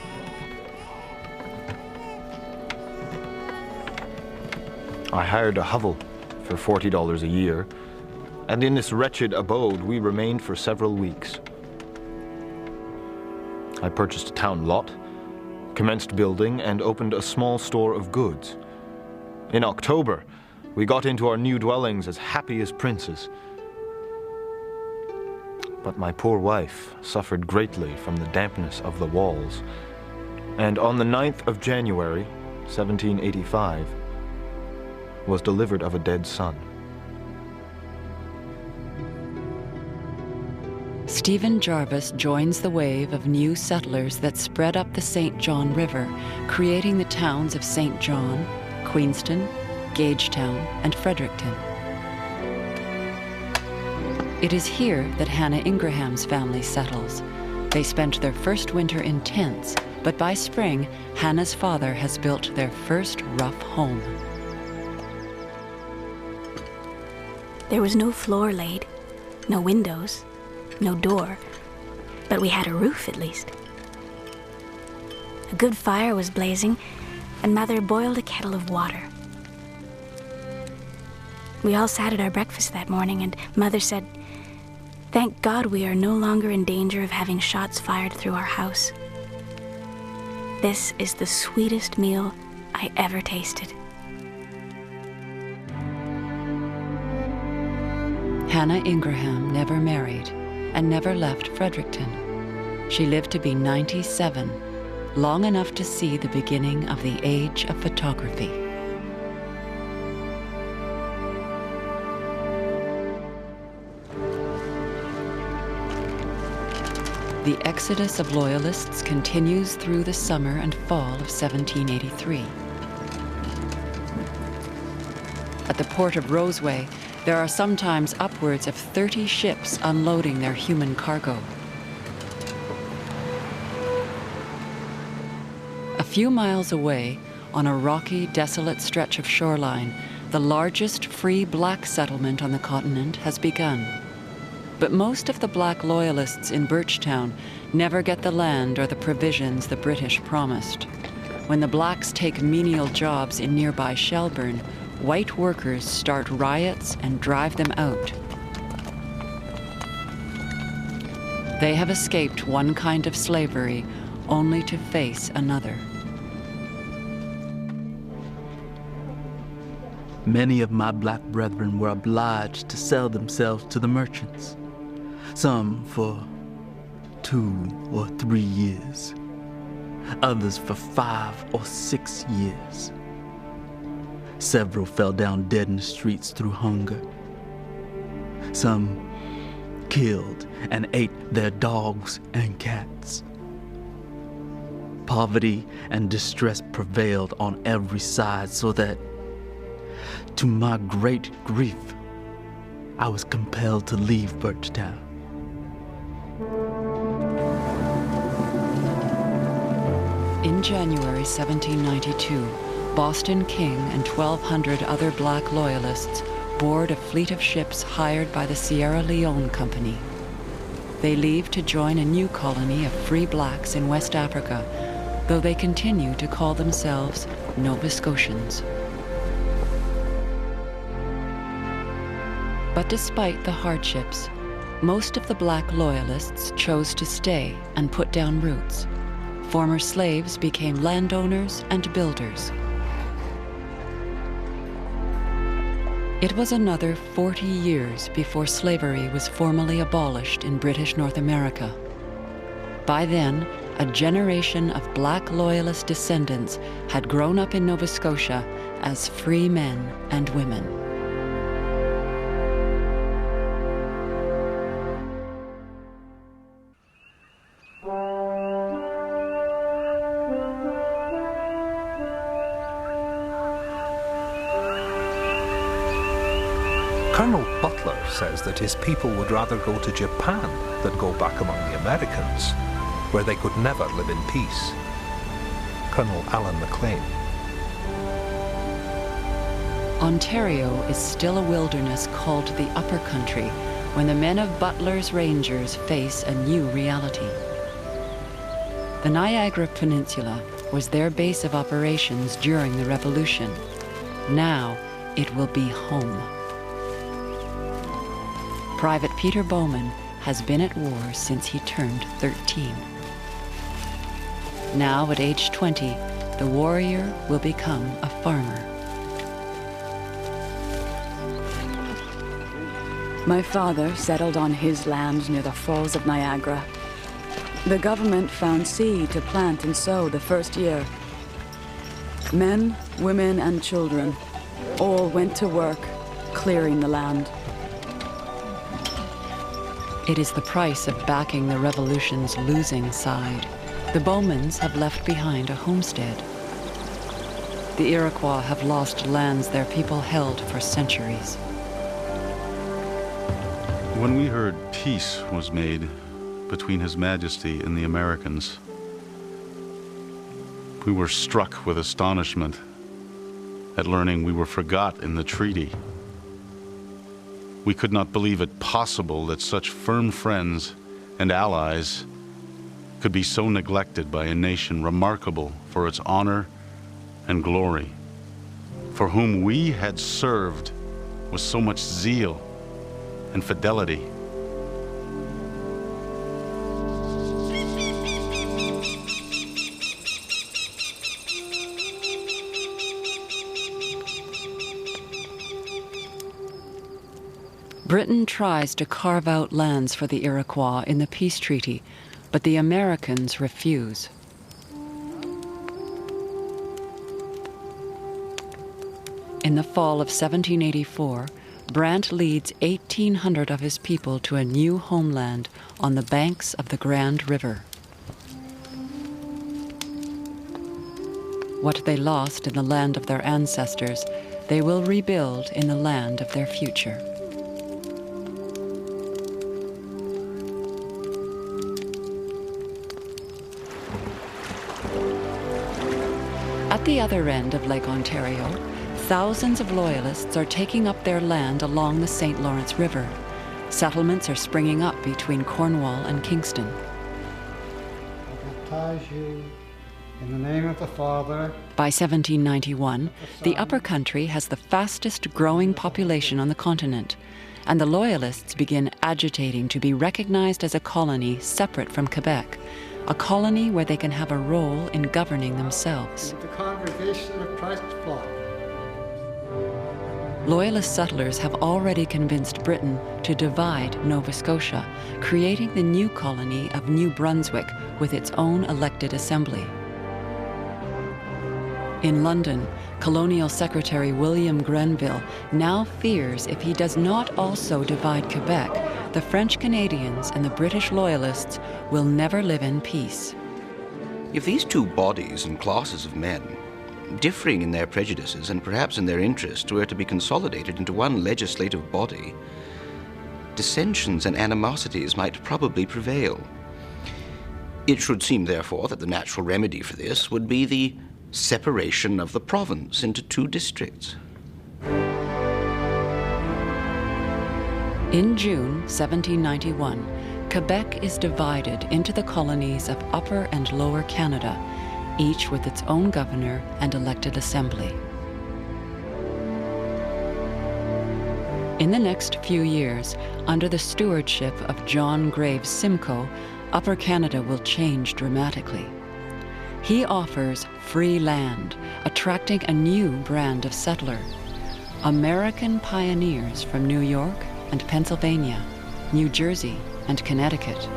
I hired a hovel for $40 a year, and in this wretched abode we remained for several weeks. I purchased a town lot, commenced building, and opened a small store of goods. In October, we got into our new dwellings as happy as princes. But my poor wife suffered greatly from the dampness of the walls, and on the 9th of January, 1785, was delivered of a dead son. Stephen Jarvis joins the wave of new settlers that spread up the St. John River, creating the towns of St. John, Queenston, Gagetown, and Fredericton. It is here that Hannah Ingraham's family settles. They spent their first winter in tents, but by spring, Hannah's father has built their first rough home. There was no floor laid, no windows, no door, but we had a roof at least. A good fire was blazing, and Mother boiled a kettle of water. We all sat at our breakfast that morning, and Mother said, "Thank God we are no longer in danger of having shots fired through our house. This is the sweetest meal I ever tasted." Hannah Ingraham never married and never left Fredericton. She lived to be 97, long enough to see the beginning of the age of photography. The exodus of Loyalists continues through the summer and fall of 1783. At the port of Roseway, there are sometimes upwards of 30 ships unloading their human cargo. A few miles away, on a rocky, desolate stretch of shoreline, the largest free black settlement on the continent has begun. But most of the black Loyalists in Birchtown never get the land or the provisions the British promised. When the blacks take menial jobs in nearby Shelburne, white workers start riots and drive them out. They have escaped one kind of slavery only to face another. Many of my black brethren were obliged to sell themselves to the merchants, some for 2 or 3 years, others for 5 or 6 years. Several fell down dead in the streets through hunger. Some killed and ate their dogs and cats. Poverty and distress prevailed on every side, so that, to my great grief, I was compelled to leave Birchtown. In January 1792, Boston King and 1,200 other black Loyalists board a fleet of ships hired by the Sierra Leone Company. They leave to join a new colony of free blacks in West Africa, though they continue to call themselves Nova Scotians. But despite the hardships, most of the black Loyalists chose to stay and put down roots. Former slaves became landowners and builders. It was another 40 years before slavery was formally abolished in British North America. By then, a generation of black Loyalist descendants had grown up in Nova Scotia as free men and women. Colonel Butler says that his people would rather go to Japan than go back among the Americans, where they could never live in peace. Colonel Alan MacLean. Ontario is still a wilderness called the Upper Country when the men of Butler's Rangers face a new reality. The Niagara Peninsula was their base of operations during the Revolution. Now it will be home. Private Peter Bowman has been at war since he turned 13. Now at age 20, the warrior will become a farmer. My father settled on his land near the Falls of Niagara. The government found seed to plant and sow the first year. Men, women, and children all went to work clearing the land. It is the price of backing the Revolution's losing side. The Bowmans have left behind a homestead. The Iroquois have lost lands their people held for centuries. When we heard peace was made between His Majesty and the Americans, we were struck with astonishment at learning we were forgot in the treaty. We could not believe it possible that such firm friends and allies could be so neglected by a nation remarkable for its honor and glory, for whom we had served with so much zeal and fidelity. Britain tries to carve out lands for the Iroquois in the peace treaty, but the Americans refuse. In the fall of 1784, Brant leads 1,800 of his people to a new homeland on the banks of the Grand River. What they lost in the land of their ancestors, they will rebuild in the land of their future. At the other end of Lake Ontario, thousands of Loyalists are taking up their land along the St. Lawrence River. Settlements are springing up between Cornwall and Kingston. I baptize you in the name of the Father. By 1791, the Upper Country has the fastest growing population on the continent, and the Loyalists begin agitating to be recognized as a colony separate from Quebec, a colony where they can have a role in governing themselves. The congregation of Christ's flock. Loyalist settlers have already convinced Britain to divide Nova Scotia, creating the new colony of New Brunswick with its own elected assembly. In London, Colonial Secretary William Grenville now fears if he does not also divide Quebec, the French Canadians and the British Loyalists will never live in peace. If these two bodies and classes of men, differing in their prejudices and perhaps in their interests, were to be consolidated into one legislative body, dissensions and animosities might probably prevail. It should seem, therefore, that the natural remedy for this would be the separation of the province into two districts. In June 1791, Quebec is divided into the colonies of Upper and Lower Canada, each with its own governor and elected assembly. In the next few years, under the stewardship of John Graves Simcoe, Upper Canada will change dramatically. He offers free land, attracting a new brand of settler: American pioneers from New York and Pennsylvania, New Jersey and Connecticut.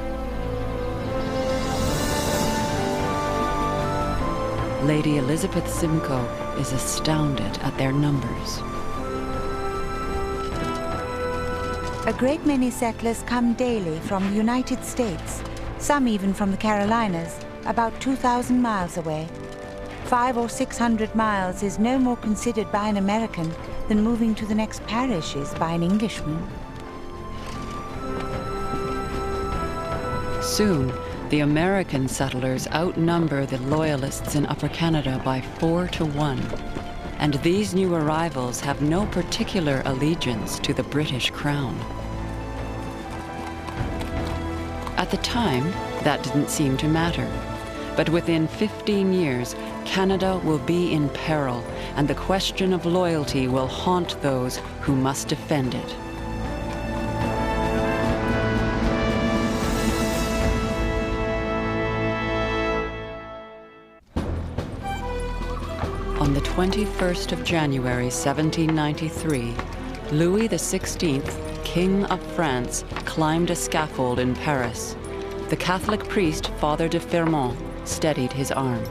Lady Elizabeth Simcoe is astounded at their numbers. A great many settlers come daily from the United States, some even from the Carolinas, about 2,000 miles away. 500 or 600 miles is no more considered by an American than moving to the next parish is by an Englishman. Soon, the American settlers outnumber the Loyalists in Upper Canada by 4 to 1, and these new arrivals have no particular allegiance to the British Crown. At the time, that didn't seem to matter, but within 15 years, Canada will be in peril, and the question of loyalty will haunt those who must defend it. On the 21st of January, 1793, Louis XVI, King of France, climbed a scaffold in Paris. The Catholic priest, Father de Fermont, steadied his arm.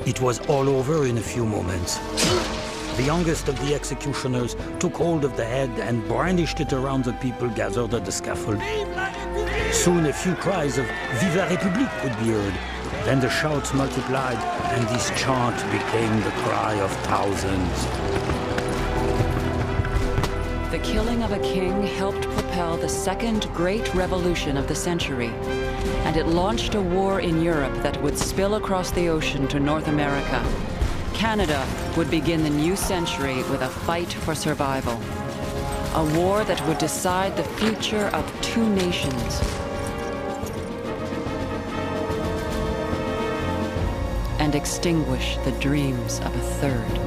It was all over in a few moments. The youngest of the executioners took hold of the head and brandished it around the people gathered at the scaffold. Soon a few cries of "Vive la République" could be heard. Then the shouts multiplied, and this chant became the cry of thousands. The killing of a king helped propel the second great revolution of the century, and it launched a war in Europe that would spill across the ocean to North America. Canada would begin the new century with a fight for survival. A war that would decide the future of two nations. And extinguish the dreams of a third.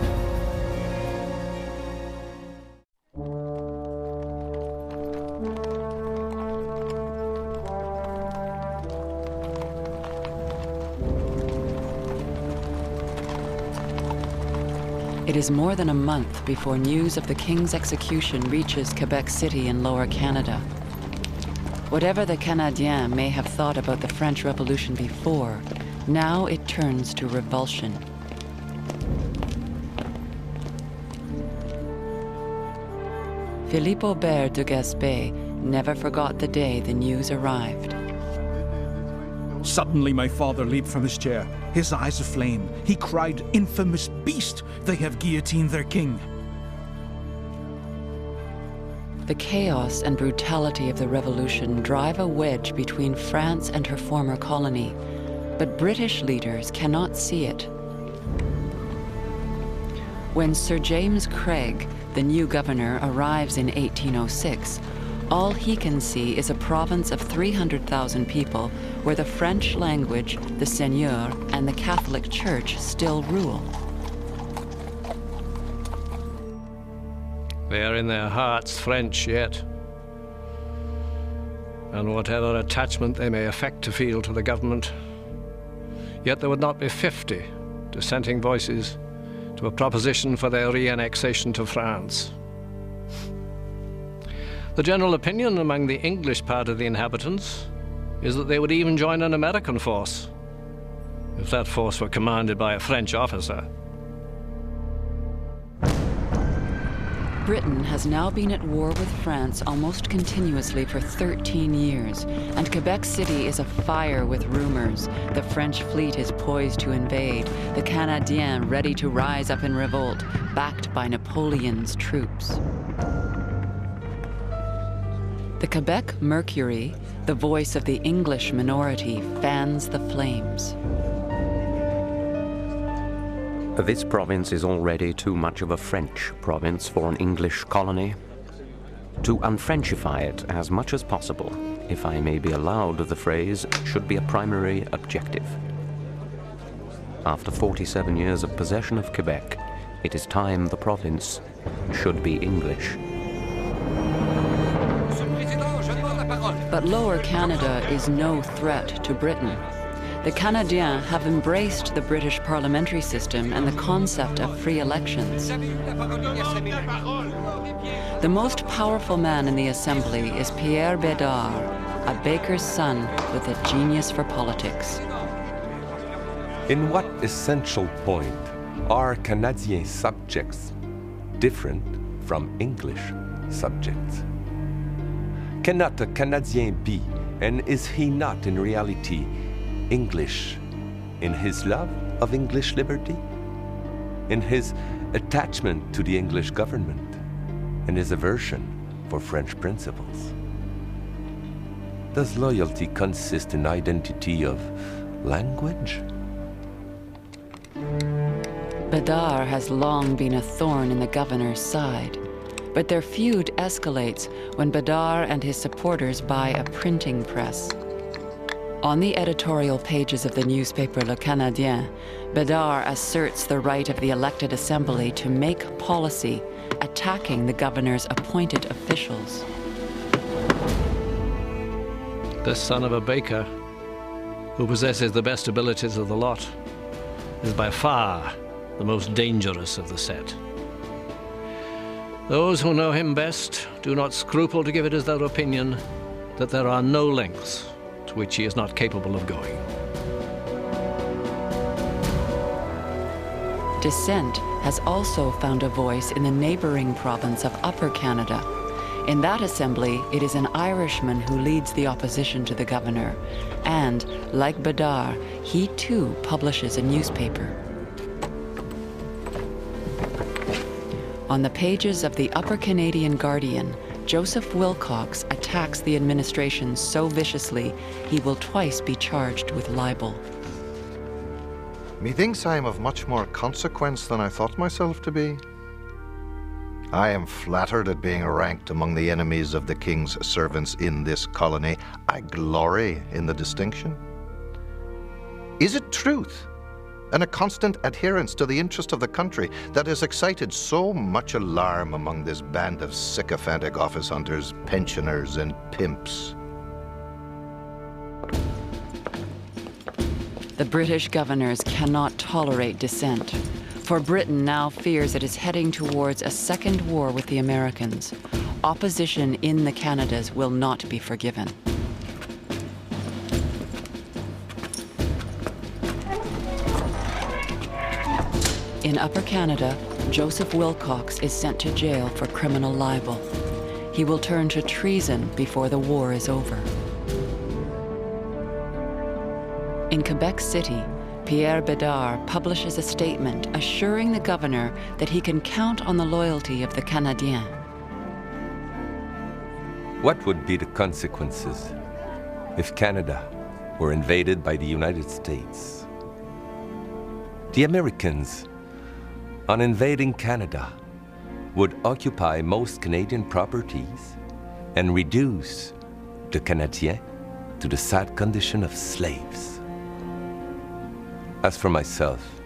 It is more than a month before news of the King's execution reaches Quebec City in Lower Canada. Whatever the Canadiens may have thought about the French Revolution before, now it turns to revulsion. Philippe Aubert de Gaspé never forgot the day the news arrived. Suddenly my father leaped from his chair, his eyes aflame. He cried, "Infamous beast! They have guillotined their king!" The chaos and brutality of the revolution drive a wedge between France and her former colony, but British leaders cannot see it. When Sir James Craig, the new governor, arrives in 1806, all he can see is a province of 300,000 people where the French language, the seigneur, and the Catholic Church still rule. They are in their hearts French yet. And whatever attachment they may affect to feel to the government, yet there would not be 50 dissenting voices to a proposition for their re-annexation to France. The general opinion among the English part of the inhabitants is that they would even join an American force, if that force were commanded by a French officer. Britain has now been at war with France almost continuously for 13 years, and Quebec City is afire with rumors. The French fleet is poised to invade, the Canadiens ready to rise up in revolt, backed by Napoleon's troops. The Quebec Mercury, the voice of the English minority, fans the flames. This province is already too much of a French province for an English colony. To unfrenchify it as much as possible, if I may be allowed the phrase, should be a primary objective. After 47 years of possession of Quebec, it is time the province should be English. But Lower Canada is no threat to Britain. The Canadiens have embraced the British parliamentary system and the concept of free elections. The most powerful man in the Assembly is Pierre Bédard, a baker's son with a genius for politics. In what essential point are Canadian subjects different from English subjects? Cannot a Canadien be, and is he not in reality, English in his love of English liberty, in his attachment to the English government, in his aversion for French principles? Does loyalty consist in identity of language? Bédard has long been a thorn in the governor's side, but their feud escalates when Bédard and his supporters buy a printing press. On the editorial pages of the newspaper Le Canadien, Bédard asserts the right of the elected assembly to make policy, attacking the governor's appointed officials. This son of a baker, who possesses the best abilities of the lot, is by far the most dangerous of the set. Those who know him best do not scruple to give it as their opinion that there are no lengths to which he is not capable of going. Dissent has also found a voice in the neighboring province of Upper Canada. In that assembly, it is an Irishman who leads the opposition to the governor, and, like Bédard, he too publishes a newspaper. On the pages of the Upper Canadian Guardian, Joseph Wilcox attacks the administration so viciously he will twice be charged with libel. Methinks I am of much more consequence than I thought myself to be. I am flattered at being ranked among the enemies of the king's servants in this colony. I glory in the distinction. Is it truth, and a constant adherence to the interest of the country, that has excited so much alarm among this band of sycophantic office hunters, pensioners, and pimps? The British governors cannot tolerate dissent, for Britain now fears it is heading towards a second war with the Americans. Opposition in the Canadas will not be forgiven. In Upper Canada, Joseph Wilcox is sent to jail for criminal libel. He will turn to treason before the war is over. In Quebec City, Pierre Bédard publishes a statement assuring the governor that he can count on the loyalty of the Canadiens. What would be the consequences if Canada were invaded by the United States? The Americans, on invading Canada, would occupy most Canadian properties and reduce the Canadiens to the sad condition of slaves. As for myself,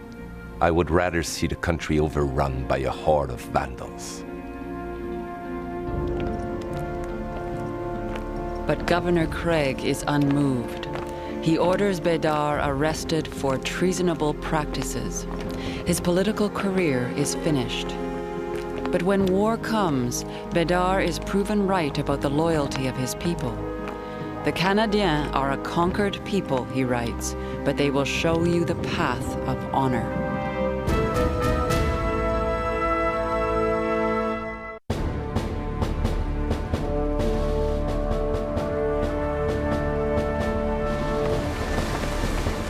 I would rather see the country overrun by a horde of vandals. But Governor Craig is unmoved. He orders Bédard arrested for treasonable practices. His political career is finished. But when war comes, Bédard is proven right about the loyalty of his people. The Canadiens are a conquered people, he writes, but they will show you the path of honor.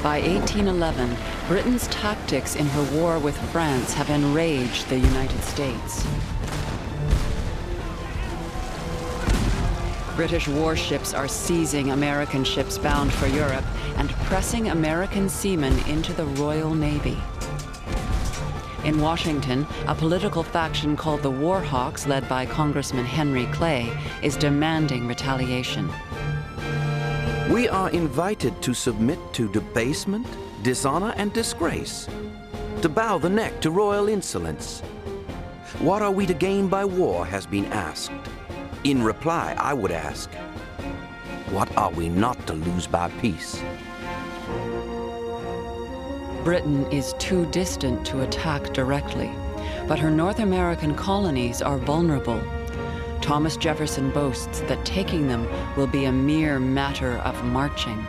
By 1811, Britain's tactics in her war with France have enraged the United States. British warships are seizing American ships bound for Europe and pressing American seamen into the Royal Navy. In Washington, a political faction called the War Hawks, led by Congressman Henry Clay, is demanding retaliation. We are invited to submit to debasement, dishonor, and disgrace, to bow the neck to royal insolence. What are we to gain by war has been asked. In reply, I would ask, what are we not to lose by peace? Britain is too distant to attack directly, but her North American colonies are vulnerable. Thomas Jefferson boasts that taking them will be a mere matter of marching.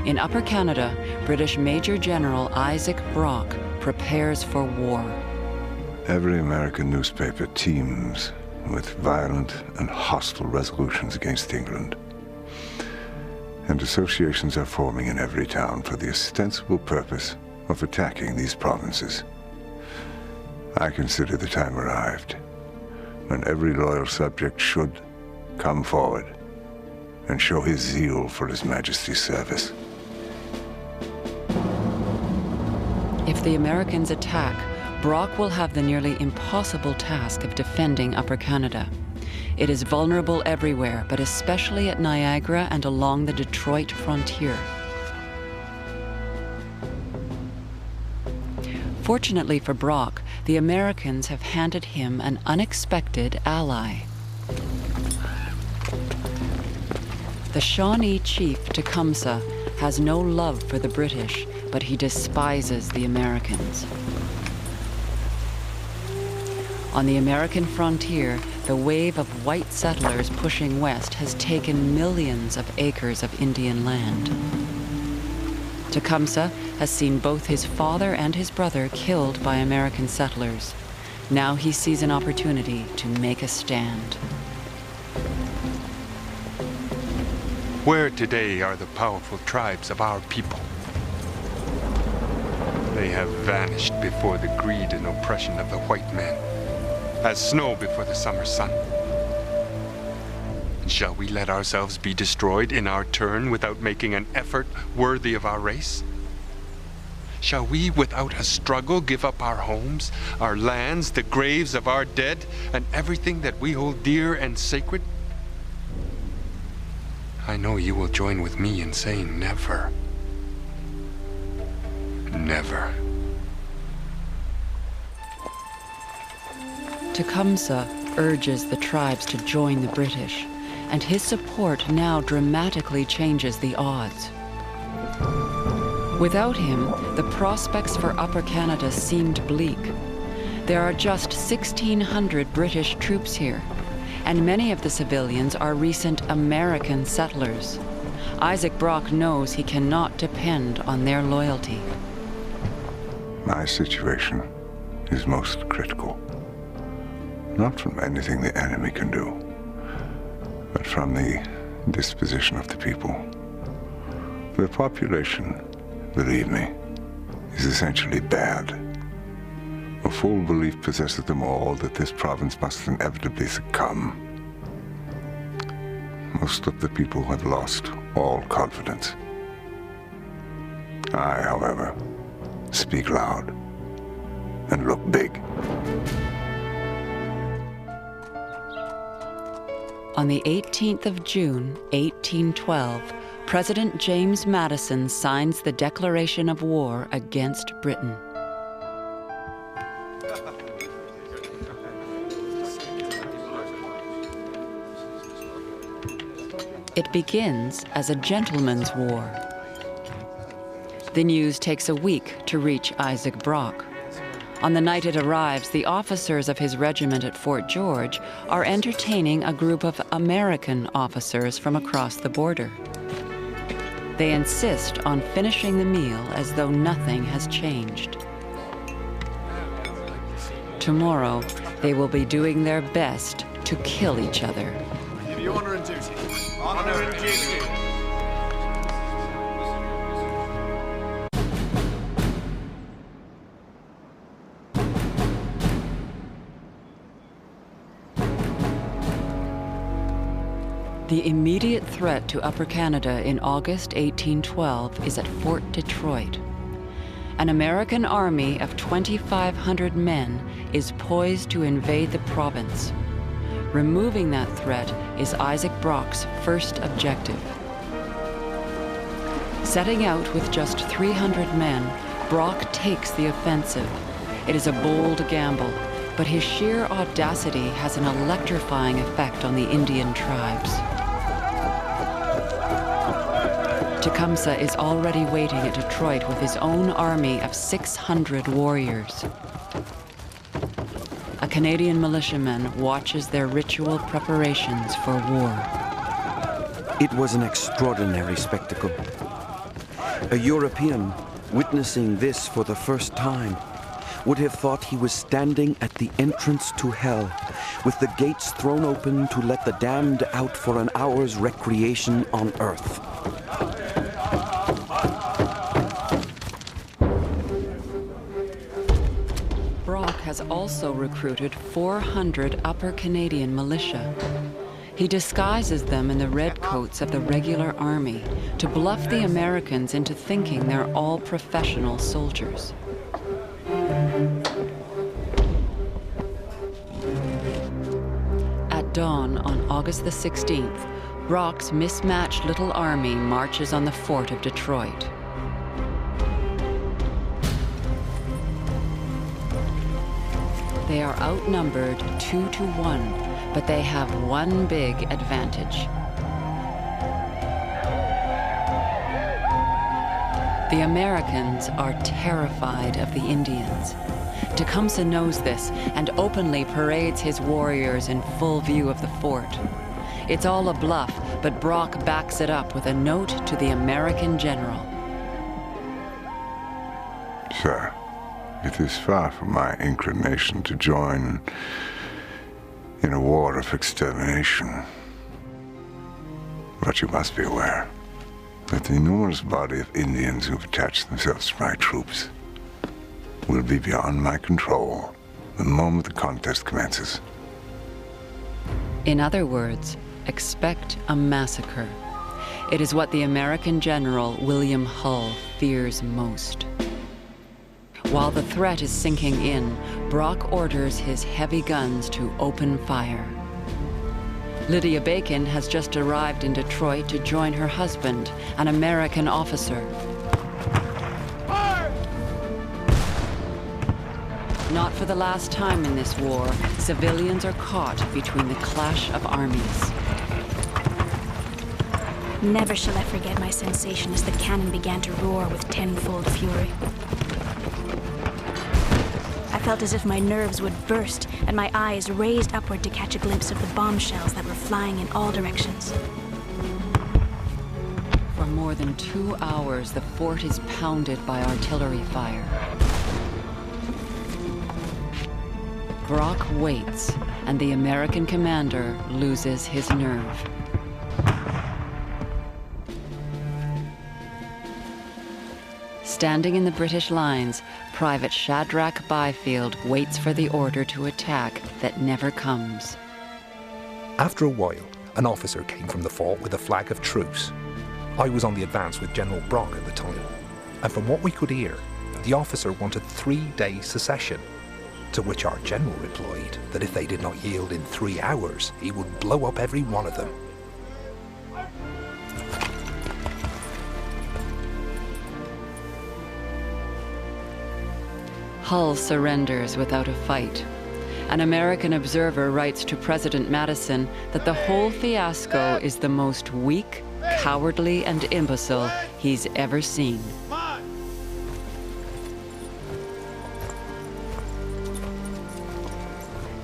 In Upper Canada, British Major General Isaac Brock prepares for war. Every American newspaper teems with violent and hostile resolutions against England. And associations are forming in every town for the ostensible purpose of attacking these provinces. I consider the time arrived when every loyal subject should come forward and show his zeal for His Majesty's service. If the Americans attack, Brock will have the nearly impossible task of defending Upper Canada. It is vulnerable everywhere, but especially at Niagara and along the Detroit frontier. Fortunately for Brock, the Americans have handed him an unexpected ally. The Shawnee chief Tecumseh has no love for the British, but he despises the Americans. On the American frontier, the wave of white settlers pushing west has taken millions of acres of Indian land. Tecumseh has seen both his father and his brother killed by American settlers. Now he sees an opportunity to make a stand. Where today are the powerful tribes of our people? They have vanished before the greed and oppression of the white man, as snow before the summer sun. Shall we let ourselves be destroyed in our turn without making an effort worthy of our race? Shall we, without a struggle, give up our homes, our lands, the graves of our dead, and everything that we hold dear and sacred? I know you will join with me in saying never. Never. Tecumseh urges the tribes to join the British, and his support now dramatically changes the odds. Without him, the prospects for Upper Canada seemed bleak. There are just 1,600 British troops here, and many of the civilians are recent American settlers. Isaac Brock knows he cannot depend on their loyalty. My situation is most critical. Not from anything the enemy can do, but from the disposition of the people. The population, believe me, is essentially bad. A full belief possesses them all that this province must inevitably succumb. Most of the people have lost all confidence. I, however, speak loud and look big. On the 18th of June, 1812, President James Madison signs the declaration of war against Britain. It begins as a gentleman's war. The news takes a week to reach Isaac Brock. On the night it arrives, the officers of his regiment at Fort George are entertaining a group of American officers from across the border. They insist on finishing the meal as though nothing has changed. Tomorrow, they will be doing their best to kill each other. Give you honor and duty. Honor and duty. The immediate threat to Upper Canada in August 1812 is at Fort Detroit. An American army of 2,500 men is poised to invade the province. Removing that threat is Isaac Brock's first objective. Setting out with just 300 men, Brock takes the offensive. It is a bold gamble, but his sheer audacity has an electrifying effect on the Indian tribes. Tecumseh is already waiting at Detroit with his own army of 600 warriors. A Canadian militiaman watches their ritual preparations for war. It was an extraordinary spectacle. A European witnessing this for the first time would have thought he was standing at the entrance to hell, with the gates thrown open to let the damned out for an hour's recreation on earth. Brock has also recruited 400 Upper Canadian militia. He disguises them in the redcoats of the regular army to bluff the Americans into thinking they're all professional soldiers. At dawn on August the 16th, Brock's mismatched little army marches on the fort of Detroit. They are outnumbered 2-1, but they have one big advantage. The Americans are terrified of the Indians. Tecumseh knows this and openly parades his warriors in full view of the fort. It's all a bluff, but Brock backs it up with a note to the American general. Sir, it is far from my inclination to join in a war of extermination. But you must be aware that the enormous body of Indians who've attached themselves to my troops will be beyond my control the moment the contest commences. In other words, expect a massacre. It is what the American general William Hull fears most. While the threat is sinking in, Brock orders his heavy guns to open fire. Lydia Bacon has just arrived in Detroit to join her husband, an American officer. Fire! Not for the last time in this war, civilians are caught between the clash of armies. Never shall I forget my sensation as the cannon began to roar with tenfold fury. I felt as if my nerves would burst and my eyes raised upward to catch a glimpse of the bombshells that were flying in all directions. For more than 2 hours, the fort is pounded by artillery fire. Brock waits, and the American commander loses his nerve. Standing in the British lines, Private Shadrach Byfield waits for the order to attack that never comes. After a while, an officer came from the fort with a flag of truce. I was on the advance with General Brock at the time, and from what we could hear, the officer wanted 3-day secession, to which our general replied that if they did not yield in 3 hours, he would blow up every one of them. Hull surrenders without a fight. An American observer writes to President Madison that the whole fiasco is the most weak, cowardly, and imbecile he's ever seen.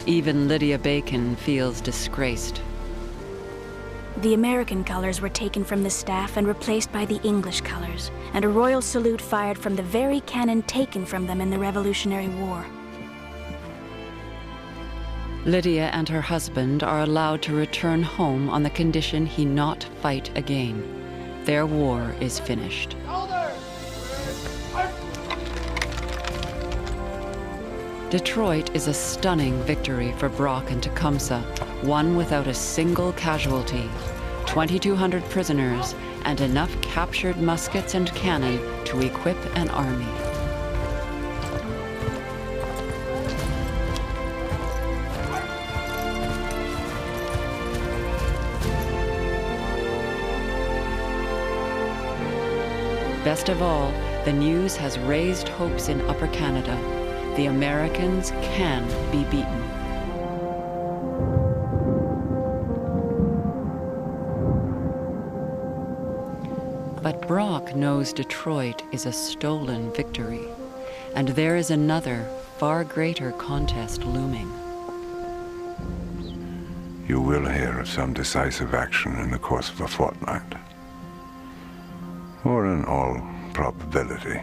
Even Lydia Bacon feels disgraced. The American colors were taken from the staff and replaced by the English colors, and a royal salute fired from the very cannon taken from them in the Revolutionary War. Lydia and her husband are allowed to return home on the condition he not fight again. Their war is finished. Detroit is a stunning victory for Brock and Tecumseh, one without a single casualty, 2,200 prisoners, and enough captured muskets and cannon to equip an army. Best of all, the news has raised hopes in Upper Canada. The Americans can be beaten. But Brock knows Detroit is a stolen victory, and there is another, far greater contest looming. You will hear of some decisive action in the course of a fortnight. Or in all probability,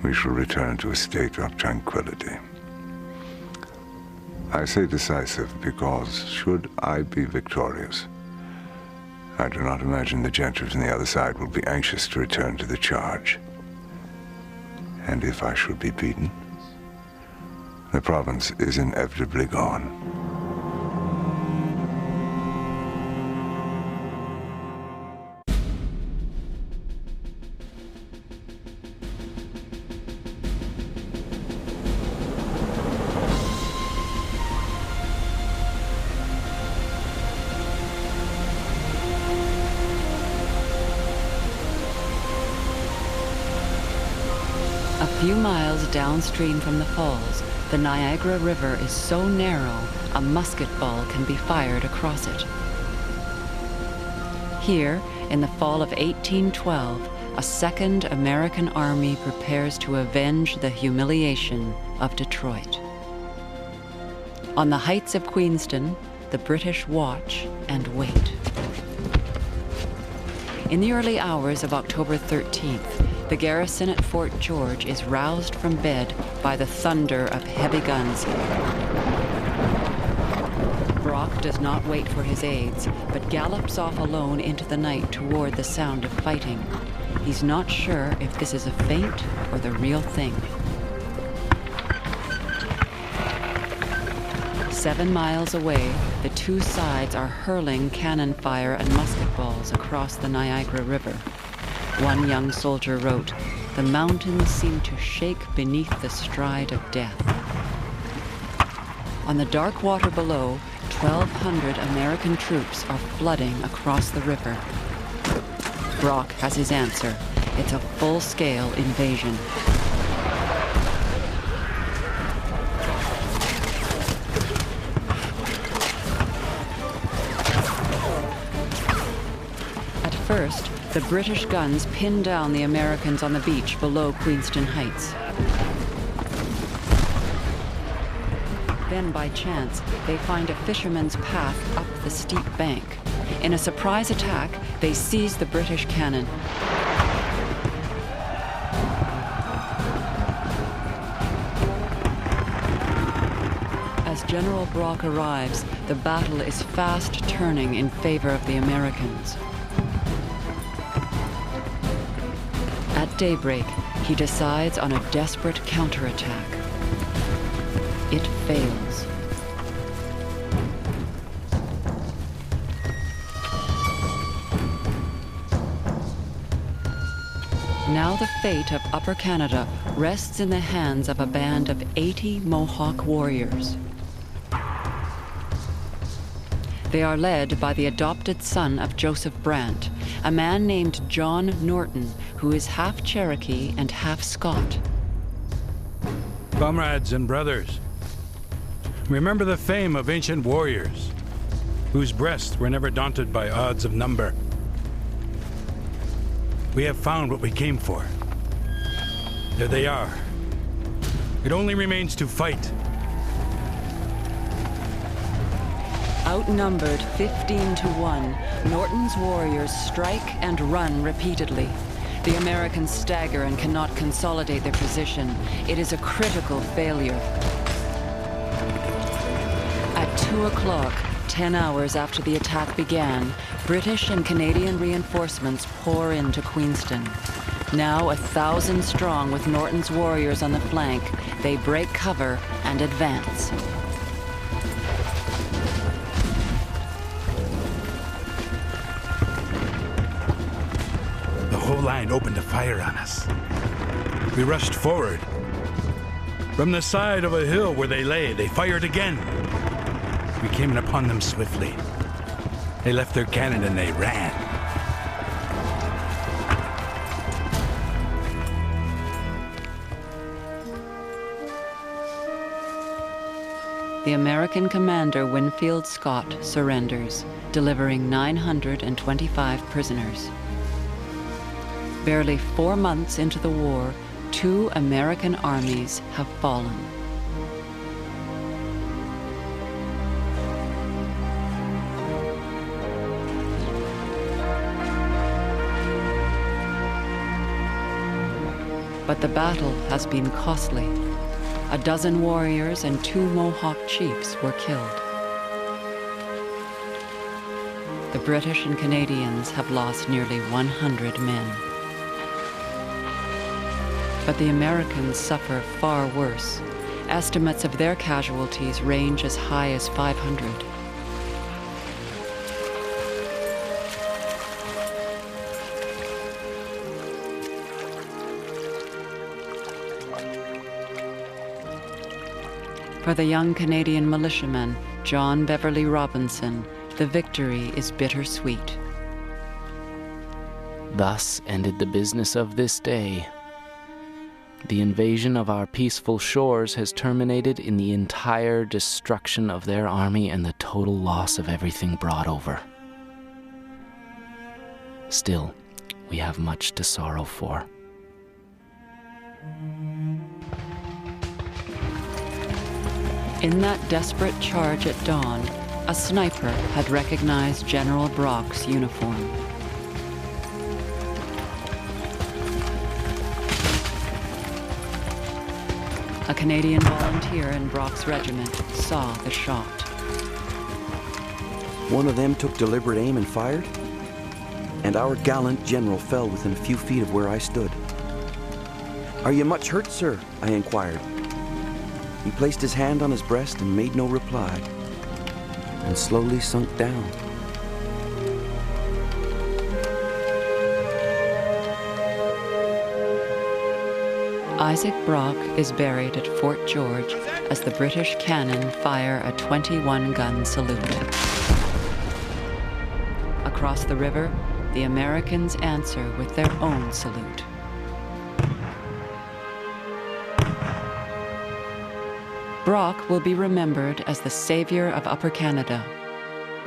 we shall return to a state of tranquility. I say decisive because, should I be victorious, I do not imagine the gentry on the other side will be anxious to return to the charge. And if I should be beaten, the province is inevitably gone. A few miles downstream from the falls, the Niagara River is so narrow, a musket ball can be fired across it. Here, in the fall of 1812, a second American army prepares to avenge the humiliation of Detroit. On the heights of Queenston, the British watch and wait. In the early hours of October 13th, the garrison at Fort George is roused from bed by the thunder of heavy guns. Brock does not wait for his aides, but gallops off alone into the night toward the sound of fighting. He's not sure if this is a feint or the real thing. 7 miles away, the two sides are hurling cannon fire and musket balls across the Niagara River. One young soldier wrote, "The mountains seem to shake beneath the stride of death." On the dark water below, 1,200 American troops are flooding across the river. Brock has his answer. It's a full-scale invasion. At first, the British guns pin down the Americans on the beach below Queenston Heights. Then, by chance, they find a fisherman's path up the steep bank. In a surprise attack, they seize the British cannon. General Brock arrives, the battle is fast turning in favor of the Americans. At daybreak, he decides on a desperate counterattack. It fails. Now the fate of Upper Canada rests in the hands of a band of 80 Mohawk warriors. They are led by the adopted son of Joseph Brant, a man named John Norton, who is half Cherokee and half Scot. Comrades and brothers, remember the fame of ancient warriors, whose breasts were never daunted by odds of number. We have found what we came for. There they are. It only remains to fight. Outnumbered 15-1, Norton's warriors strike and run repeatedly. The Americans stagger and cannot consolidate their position. It is a critical failure. At 2 o'clock, 10 hours after the attack began, British and Canadian reinforcements pour into Queenston. Now 1,000 strong with Norton's warriors on the flank, they break cover and advance. The whole line opened a fire on us. We rushed forward. From the side of a hill where they lay, they fired again. We came in upon them swiftly. They left their cannon and they ran. The American commander Winfield Scott surrenders, delivering 925 prisoners. Barely 4 months into the war, 2 American armies have fallen. But the battle has been costly. 12 warriors and 2 Mohawk chiefs were killed. The British and Canadians have lost nearly 100 men. But the Americans suffer far worse. Estimates of their casualties range as high as 500. For the young Canadian militiaman, John Beverly Robinson, the victory is bittersweet. Thus ended the business of this day. The invasion of our peaceful shores has terminated in the entire destruction of their army and the total loss of everything brought over. Still, we have much to sorrow for. In that desperate charge at dawn, a sniper had recognized General Brock's uniform. A Canadian volunteer in Brock's regiment saw the shot. One of them took deliberate aim and fired, and our gallant general fell within a few feet of where I stood. "Are you much hurt, sir?" I inquired. He placed his hand on his breast and made no reply, and slowly sunk down. Isaac Brock is buried at Fort George as the British cannon fire a 21-gun salute. Across the river, the Americans answer with their own salute. Brock will be remembered as the savior of Upper Canada,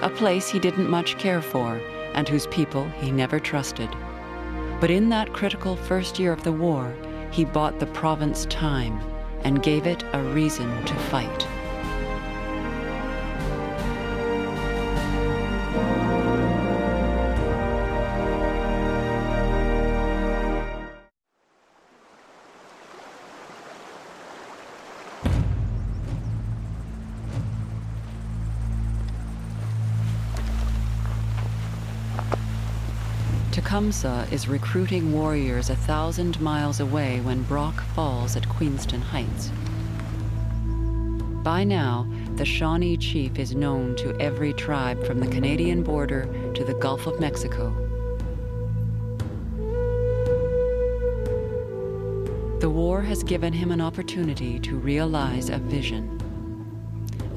a place he didn't much care for and whose people he never trusted. But in that critical first year of the war, he bought the province time and gave it a reason to fight. Tecumseh is recruiting warriors 1,000 miles away when Brock falls at Queenston Heights. By now, the Shawnee chief is known to every tribe from the Canadian border to the Gulf of Mexico. The war has given him an opportunity to realize a vision.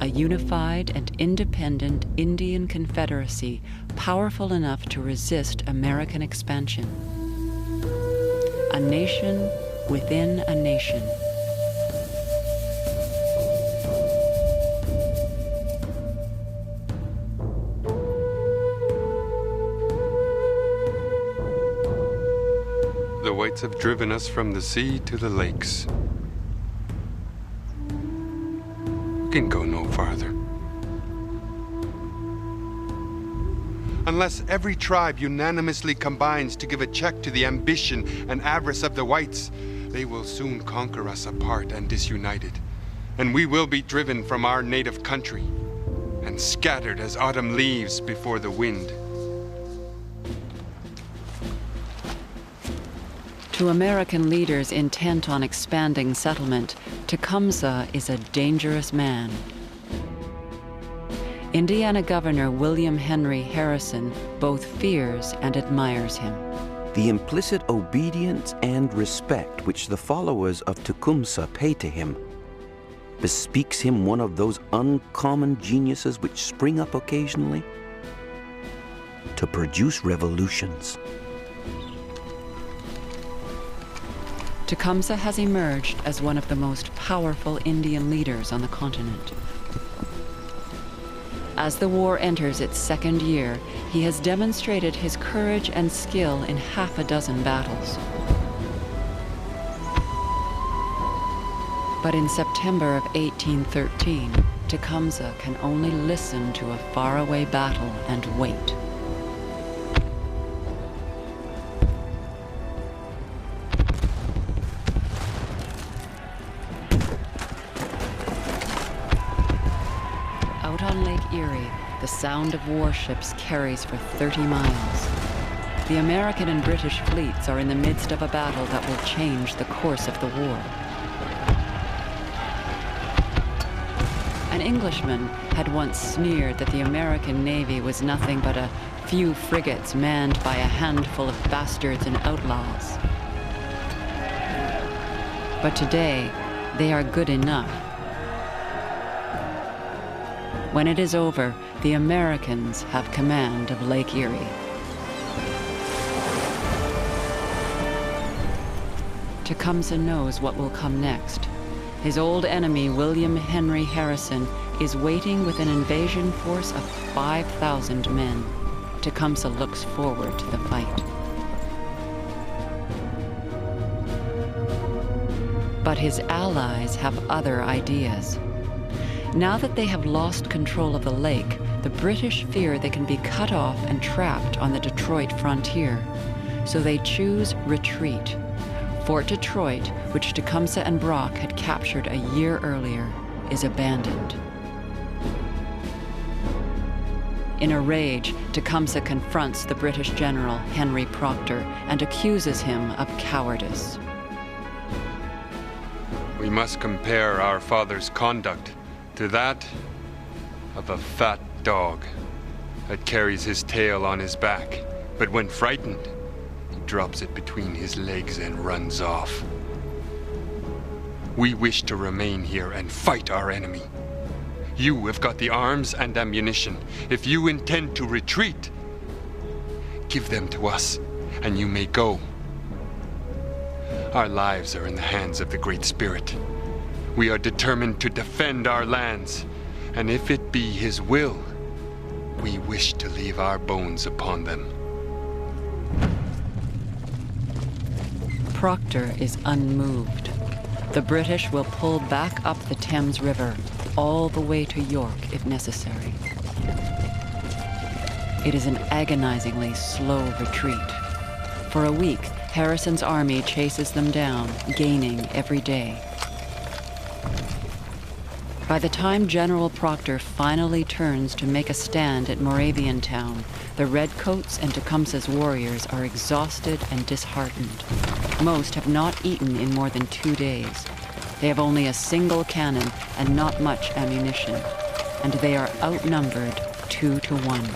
A unified and independent Indian Confederacy powerful enough to resist American expansion. A nation within a nation. The whites have driven us from the sea to the lakes. We can go no farther. Unless every tribe unanimously combines to give a check to the ambition and avarice of the whites, they will soon conquer us apart and disunited, and we will be driven from our native country and scattered as autumn leaves before the wind. To American leaders intent on expanding settlement, Tecumseh is a dangerous man. Indiana Governor William Henry Harrison both fears and admires him. The implicit obedience and respect which the followers of Tecumseh pay to him bespeaks him one of those uncommon geniuses which spring up occasionally to produce revolutions. Tecumseh has emerged as one of the most powerful Indian leaders on the continent. As the war enters its second year, he has demonstrated his courage and skill in half a dozen battles. But in September of 1813, Tecumseh can only listen to a faraway battle and wait. Out on Lake Erie, the sound of warships carries for 30 miles. The American and British fleets are in the midst of a battle that will change the course of the war. An Englishman had once sneered that the American Navy was nothing but a few frigates manned by a handful of bastards and outlaws. But today, they are good enough. When it is over, the Americans have command of Lake Erie. Tecumseh knows what will come next. His old enemy, William Henry Harrison, is waiting with an invasion force of 5,000 men. Tecumseh looks forward to the fight. But his allies have other ideas. Now that they have lost control of the lake, the British fear they can be cut off and trapped on the Detroit frontier. So they choose retreat. Fort Detroit, which Tecumseh and Brock had captured a year earlier, is abandoned. In a rage, Tecumseh confronts the British general, Henry Proctor, and accuses him of cowardice. We must compare our father's conduct to that of a fat dog that carries his tail on his back, but when frightened, he drops it between his legs and runs off. We wish to remain here and fight our enemy. You have got the arms and ammunition. If you intend to retreat, give them to us, and you may go. Our lives are in the hands of the Great Spirit. We are determined to defend our lands, and if it be His will, we wish to leave our bones upon them. Proctor is unmoved. The British will pull back up the Thames River, all the way to York if necessary. It is an agonizingly slow retreat. For a week, Harrison's army chases them down, gaining every day. By the time General Proctor finally turns to make a stand at Moravian Town, the Redcoats and Tecumseh's warriors are exhausted and disheartened. Most have not eaten in more than 2 days. They have only a single cannon and not much ammunition, and they are outnumbered 2 to 1.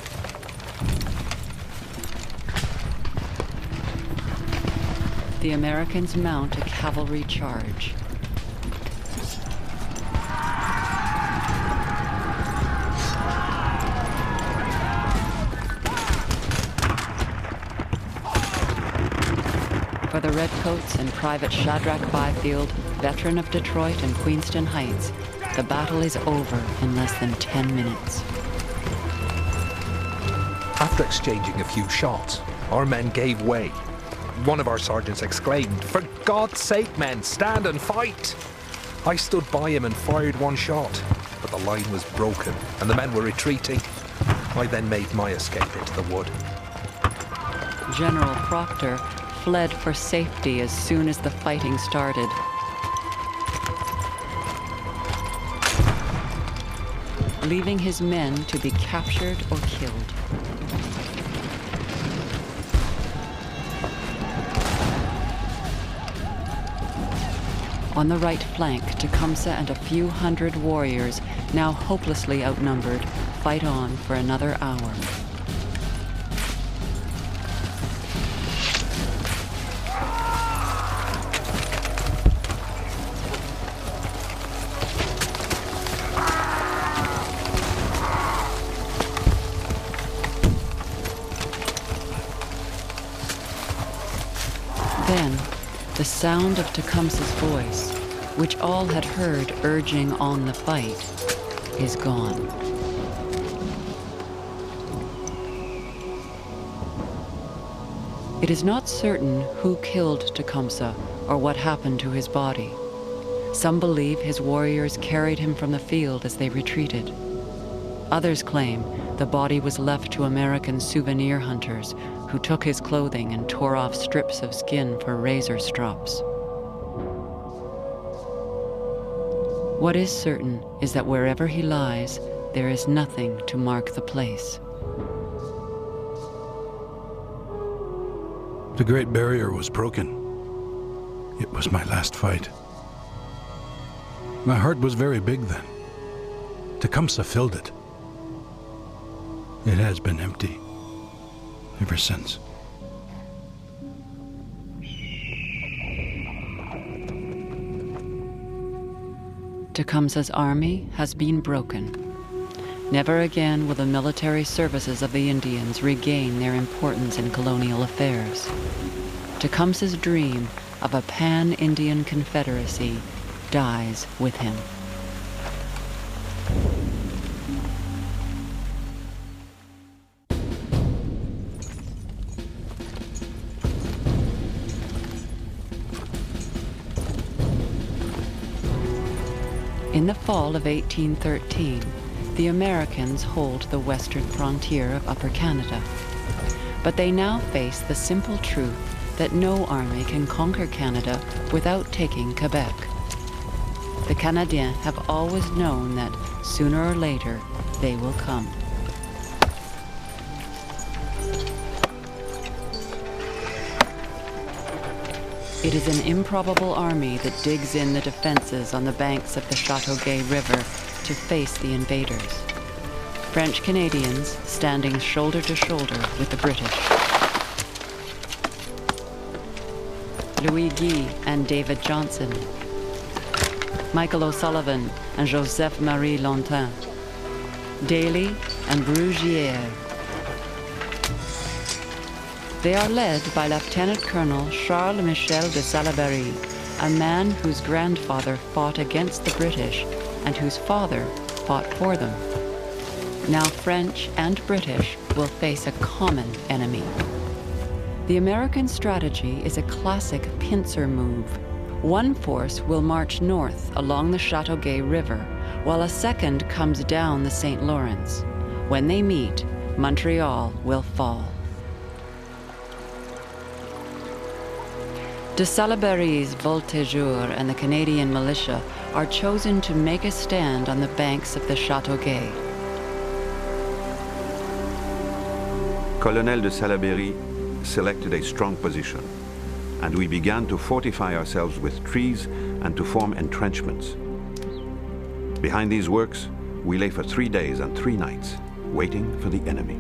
The Americans mount a cavalry charge. For the Redcoats and Private Shadrach Byfield, veteran of Detroit and Queenston Heights, the battle is over in less than 10 minutes. After exchanging a few shots, our men gave way. One of our sergeants exclaimed, "For God's sake, men, stand and fight!" I stood by him and fired one shot, but the line was broken and the men were retreating. I then made my escape into the wood. General Proctor fled for safety as soon as the fighting started. Leaving his men to be captured or killed. On the right flank, Tecumseh and a few hundred warriors, now hopelessly outnumbered, fight on for another hour. Then, the sound of Tecumseh's voice, which all had heard urging on the fight, is gone. It is not certain who killed Tecumseh or what happened to his body. Some believe his warriors carried him from the field as they retreated. Others claim the body was left to American souvenir hunters who took his clothing and tore off strips of skin for razor strops. What is certain is that wherever he lies, there is nothing to mark the place. The Great Barrier was broken. It was my last fight. My heart was very big then. Tecumseh filled it. It has been empty ever since. Tecumseh's army has been broken. Never again will the military services of the Indians regain their importance in colonial affairs. Tecumseh's dream of a pan-Indian confederacy dies with him. In the fall of 1813, the Americans hold the western frontier of Upper Canada. But they now face the simple truth that no army can conquer Canada without taking Quebec. The Canadiens have always known that sooner or later they will come. It is an improbable army that digs in the defenses on the banks of the Chateauguay River to face the invaders. French Canadians standing shoulder to shoulder with the British. Louis Guy and David Johnson. Michael O'Sullivan and Joseph-Marie Lontin. Daly and Brugière. They are led by Lieutenant Colonel Charles Michel de Salaberry, a man whose grandfather fought against the British and whose father fought for them. Now French and British will face a common enemy. The American strategy is a classic pincer move. One force will march north along the Chateauguay River, while a second comes down the St. Lawrence. When they meet, Montreal will fall. De Salaberry's Voltigeurs and the Canadian militia are chosen to make a stand on the banks of the Châteauguay. Colonel de Salaberry selected a strong position, and we began to fortify ourselves with trees and to form entrenchments. Behind these works, we lay for 3 days and 3 nights, waiting for the enemy.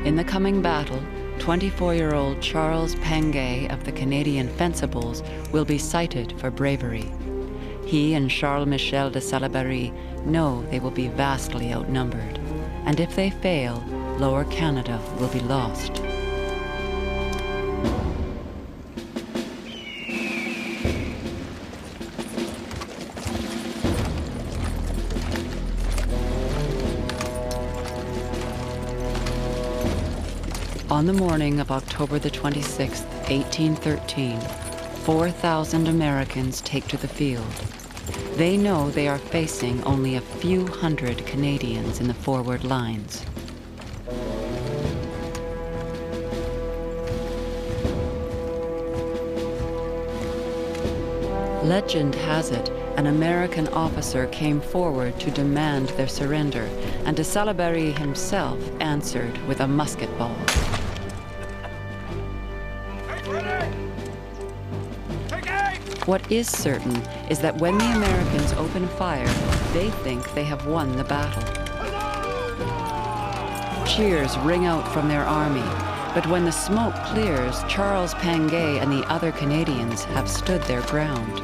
In the coming battle, 24-year-old Charles Pangay of the Canadian Fencibles will be cited for bravery. He and Charles Michel de Salaberry know they will be vastly outnumbered, and if they fail, Lower Canada will be lost. On the morning of October the 26th, 1813, 4,000 Americans take to the field. They know they are facing only a few hundred Canadians in the forward lines. Legend has it, an American officer came forward to demand their surrender, and de Salaberry himself answered with a musket ball. What is certain is that when the Americans open fire, they think they have won the battle. Cheers ring out from their army, but when the smoke clears, Charles Pangay and the other Canadians have stood their ground.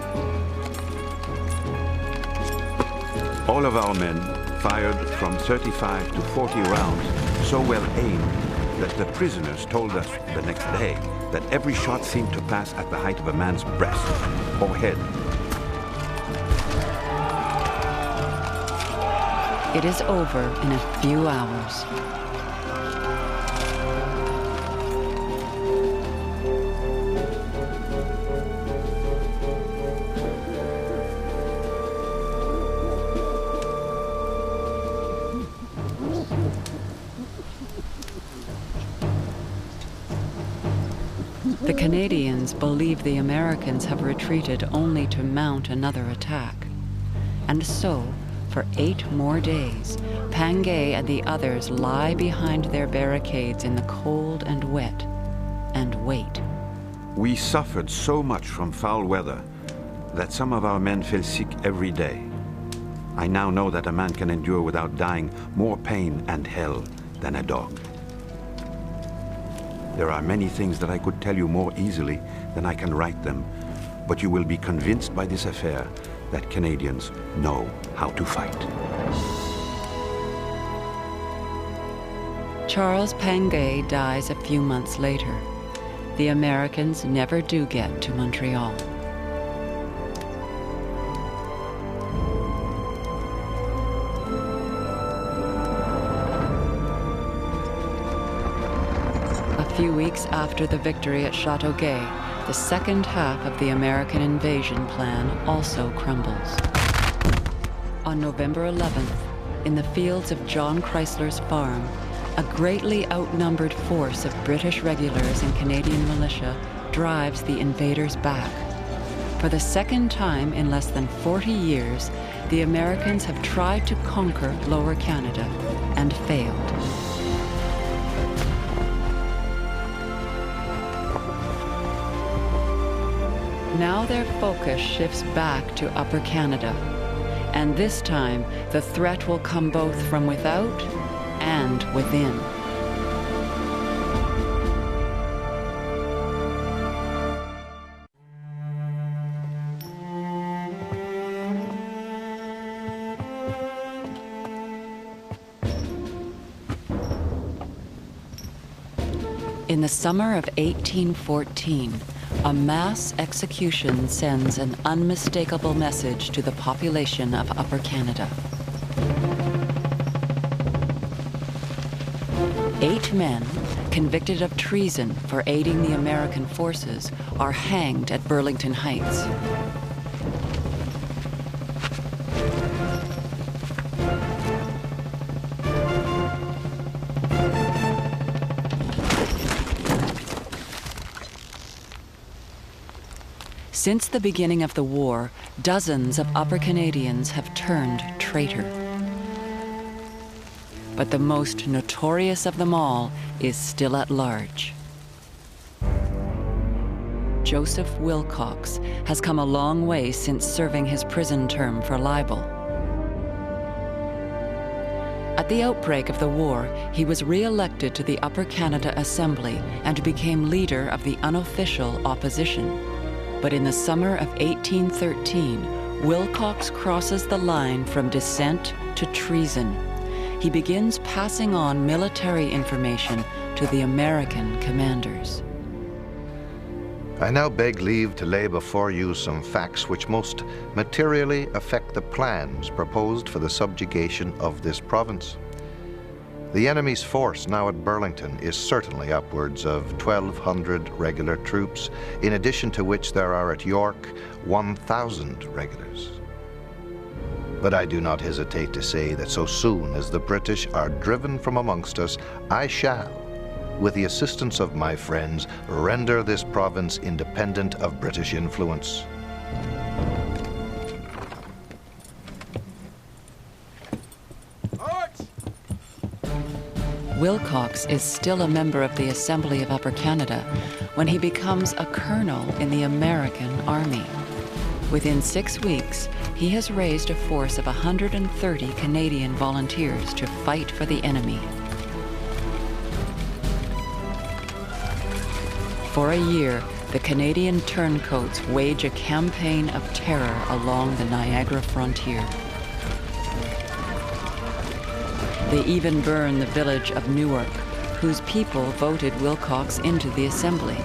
All of our men fired from 35 to 40 rounds, so well aimed that the prisoners told us the next day that every shot seemed to pass at the height of a man's breast or head. It is over in a few hours. The Canadians believe the Americans have retreated only to mount another attack. And so, for 8 more days, Pangay and the others lie behind their barricades in the cold and wet, and wait. We suffered so much from foul weather that some of our men fell sick every day. I now know that a man can endure without dying more pain and hell than a dog. There are many things that I could tell you more easily than I can write them, but you will be convinced by this affair that Canadians know how to fight. Charles Pangay dies a few months later. The Americans never do get to Montreal. A few weeks after the victory at Châteauguay, the second half of the American invasion plan also crumbles. On November 11th, in the fields of John Chrysler's farm, a greatly outnumbered force of British regulars and Canadian militia drives the invaders back. For the second time in less than 40 years, the Americans have tried to conquer Lower Canada and failed. Now their focus shifts back to Upper Canada, and this time the threat will come both from without and within. In the summer of 1814, a mass execution sends an unmistakable message to the population of Upper Canada. 8 men, convicted of treason for aiding the American forces, are hanged at Burlington Heights. Since the beginning of the war, dozens of Upper Canadians have turned traitor. But the most notorious of them all is still at large. Joseph Wilcox has come a long way since serving his prison term for libel. At the outbreak of the war, he was re-elected to the Upper Canada Assembly and became leader of the unofficial opposition. But in the summer of 1813, Wilcox crosses the line from dissent to treason. He begins passing on military information to the American commanders. I now beg leave to lay before you some facts which most materially affect the plans proposed for the subjugation of this province. The enemy's force now at Burlington is certainly upwards of 1,200 regular troops, in addition to which there are at York 1,000 regulars. But I do not hesitate to say that so soon as the British are driven from amongst us, I shall, with the assistance of my friends, render this province independent of British influence. Wilcox is still a member of the Assembly of Upper Canada when he becomes a colonel in the American Army. Within 6 weeks, he has raised a force of 130 Canadian volunteers to fight for the enemy. For a year, the Canadian turncoats wage a campaign of terror along the Niagara frontier. They even burn the village of Newark, whose people voted Wilcox into the Assembly.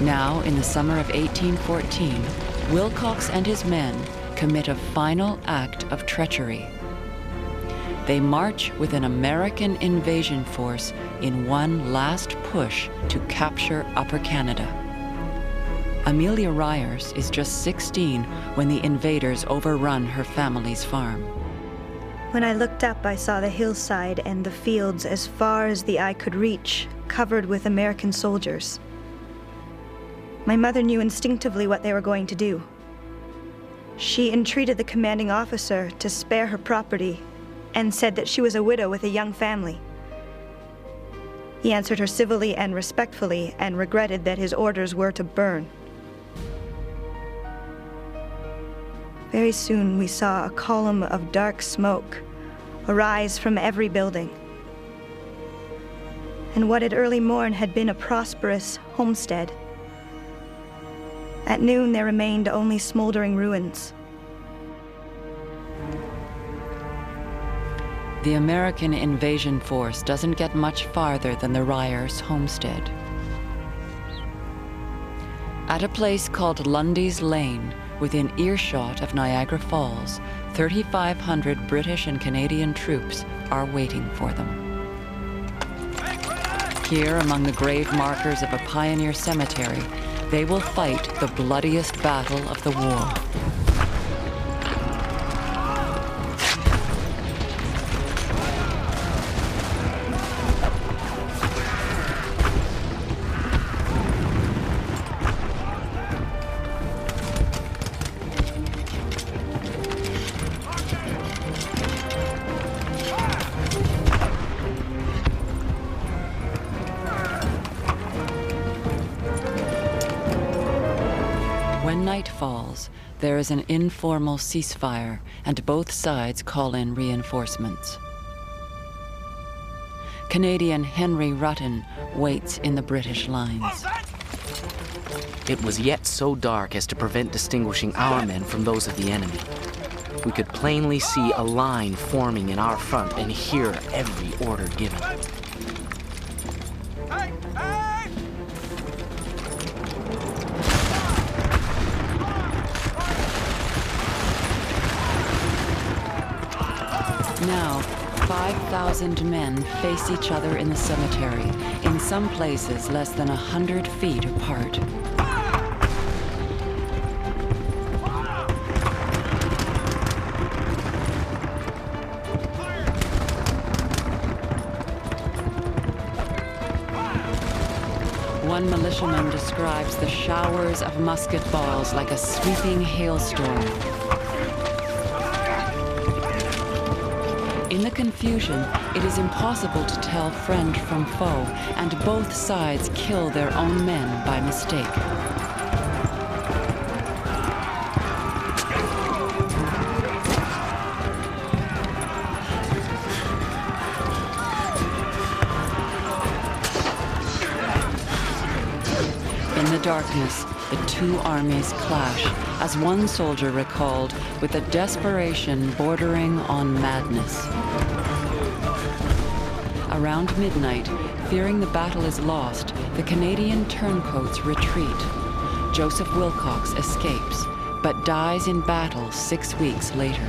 Now, in the summer of 1814, Wilcox and his men commit a final act of treachery. They march with an American invasion force in one last push to capture Upper Canada. Amelia Ryers is just 16 when the invaders overrun her family's farm. When I looked up, I saw the hillside and the fields as far as the eye could reach, covered with American soldiers. My mother knew instinctively what they were going to do. She entreated the commanding officer to spare her property and said that she was a widow with a young family. He answered her civilly and respectfully and regretted that his orders were to burn. Very soon we saw a column of dark smoke arise from every building. And what at early morn had been a prosperous homestead. At noon there remained only smoldering ruins. The American invasion force doesn't get much farther than the Ryers' homestead. At a place called Lundy's Lane, within earshot of Niagara Falls, 3,500 British and Canadian troops are waiting for them. Here, among the grave markers of a pioneer cemetery, they will fight the bloodiest battle of the war. When night falls, there is an informal ceasefire, and both sides call in reinforcements. Canadian Henry Rutten waits in the British lines. It was yet so dark as to prevent distinguishing our men from those of the enemy. We could plainly see a line forming in our front and hear every order given. Now, 5,000 men face each other in the cemetery, in some places less than 100 feet apart. One militiaman describes the showers of musket balls like a sweeping hailstorm. In the confusion, it is impossible to tell friend from foe, and both sides kill their own men by mistake. In the darkness, the two armies clash, as one soldier recalled, with a desperation bordering on madness. Around midnight, fearing the battle is lost, the Canadian turncoats retreat. Joseph Wilcox escapes, but dies in battle 6 weeks later.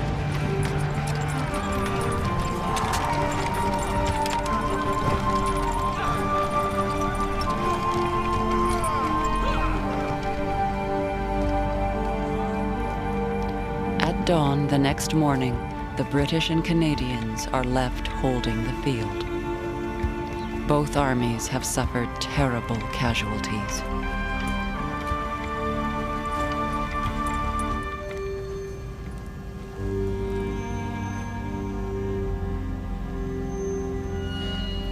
At dawn the next morning, the British and Canadians are left holding the field. Both armies have suffered terrible casualties.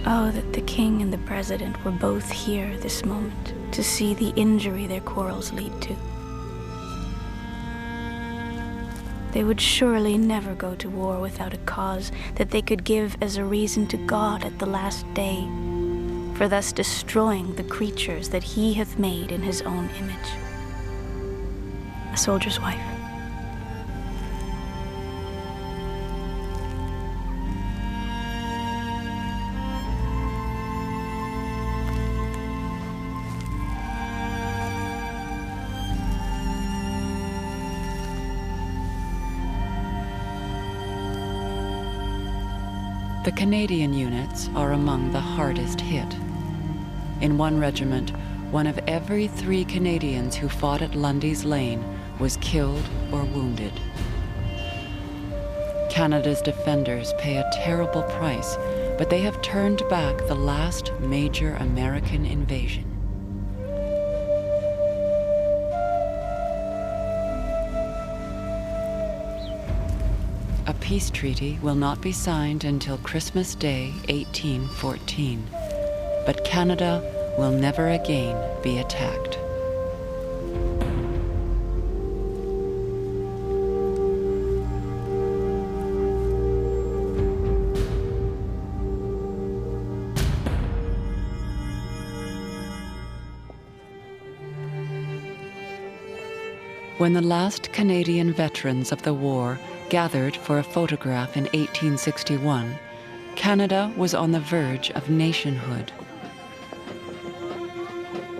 Oh, that the king and the president were both here this moment to see the injury their quarrels lead to. They would surely never go to war without a cause that they could give as a reason to God at the last day, for thus destroying the creatures that he hath made in his own image. A soldier's wife. The Canadian units are among the hardest hit. In one regiment, one of every 3 Canadians who fought at Lundy's Lane was killed or wounded. Canada's defenders pay a terrible price, but they have turned back the last major American invasion. A peace treaty will not be signed until Christmas Day, 1814, but Canada will never again be attacked. When the last Canadian veterans of the war gathered for a photograph in 1861, Canada was on the verge of nationhood.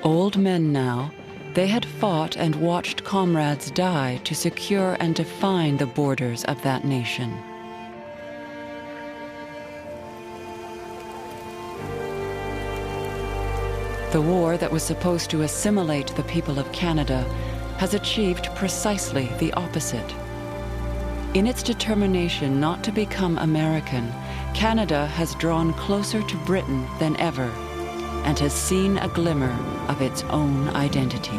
Old men now, they had fought and watched comrades die to secure and define the borders of that nation. The war that was supposed to assimilate the people of Canada has achieved precisely the opposite. In its determination not to become American, Canada has drawn closer to Britain than ever and has seen a glimmer of its own identity.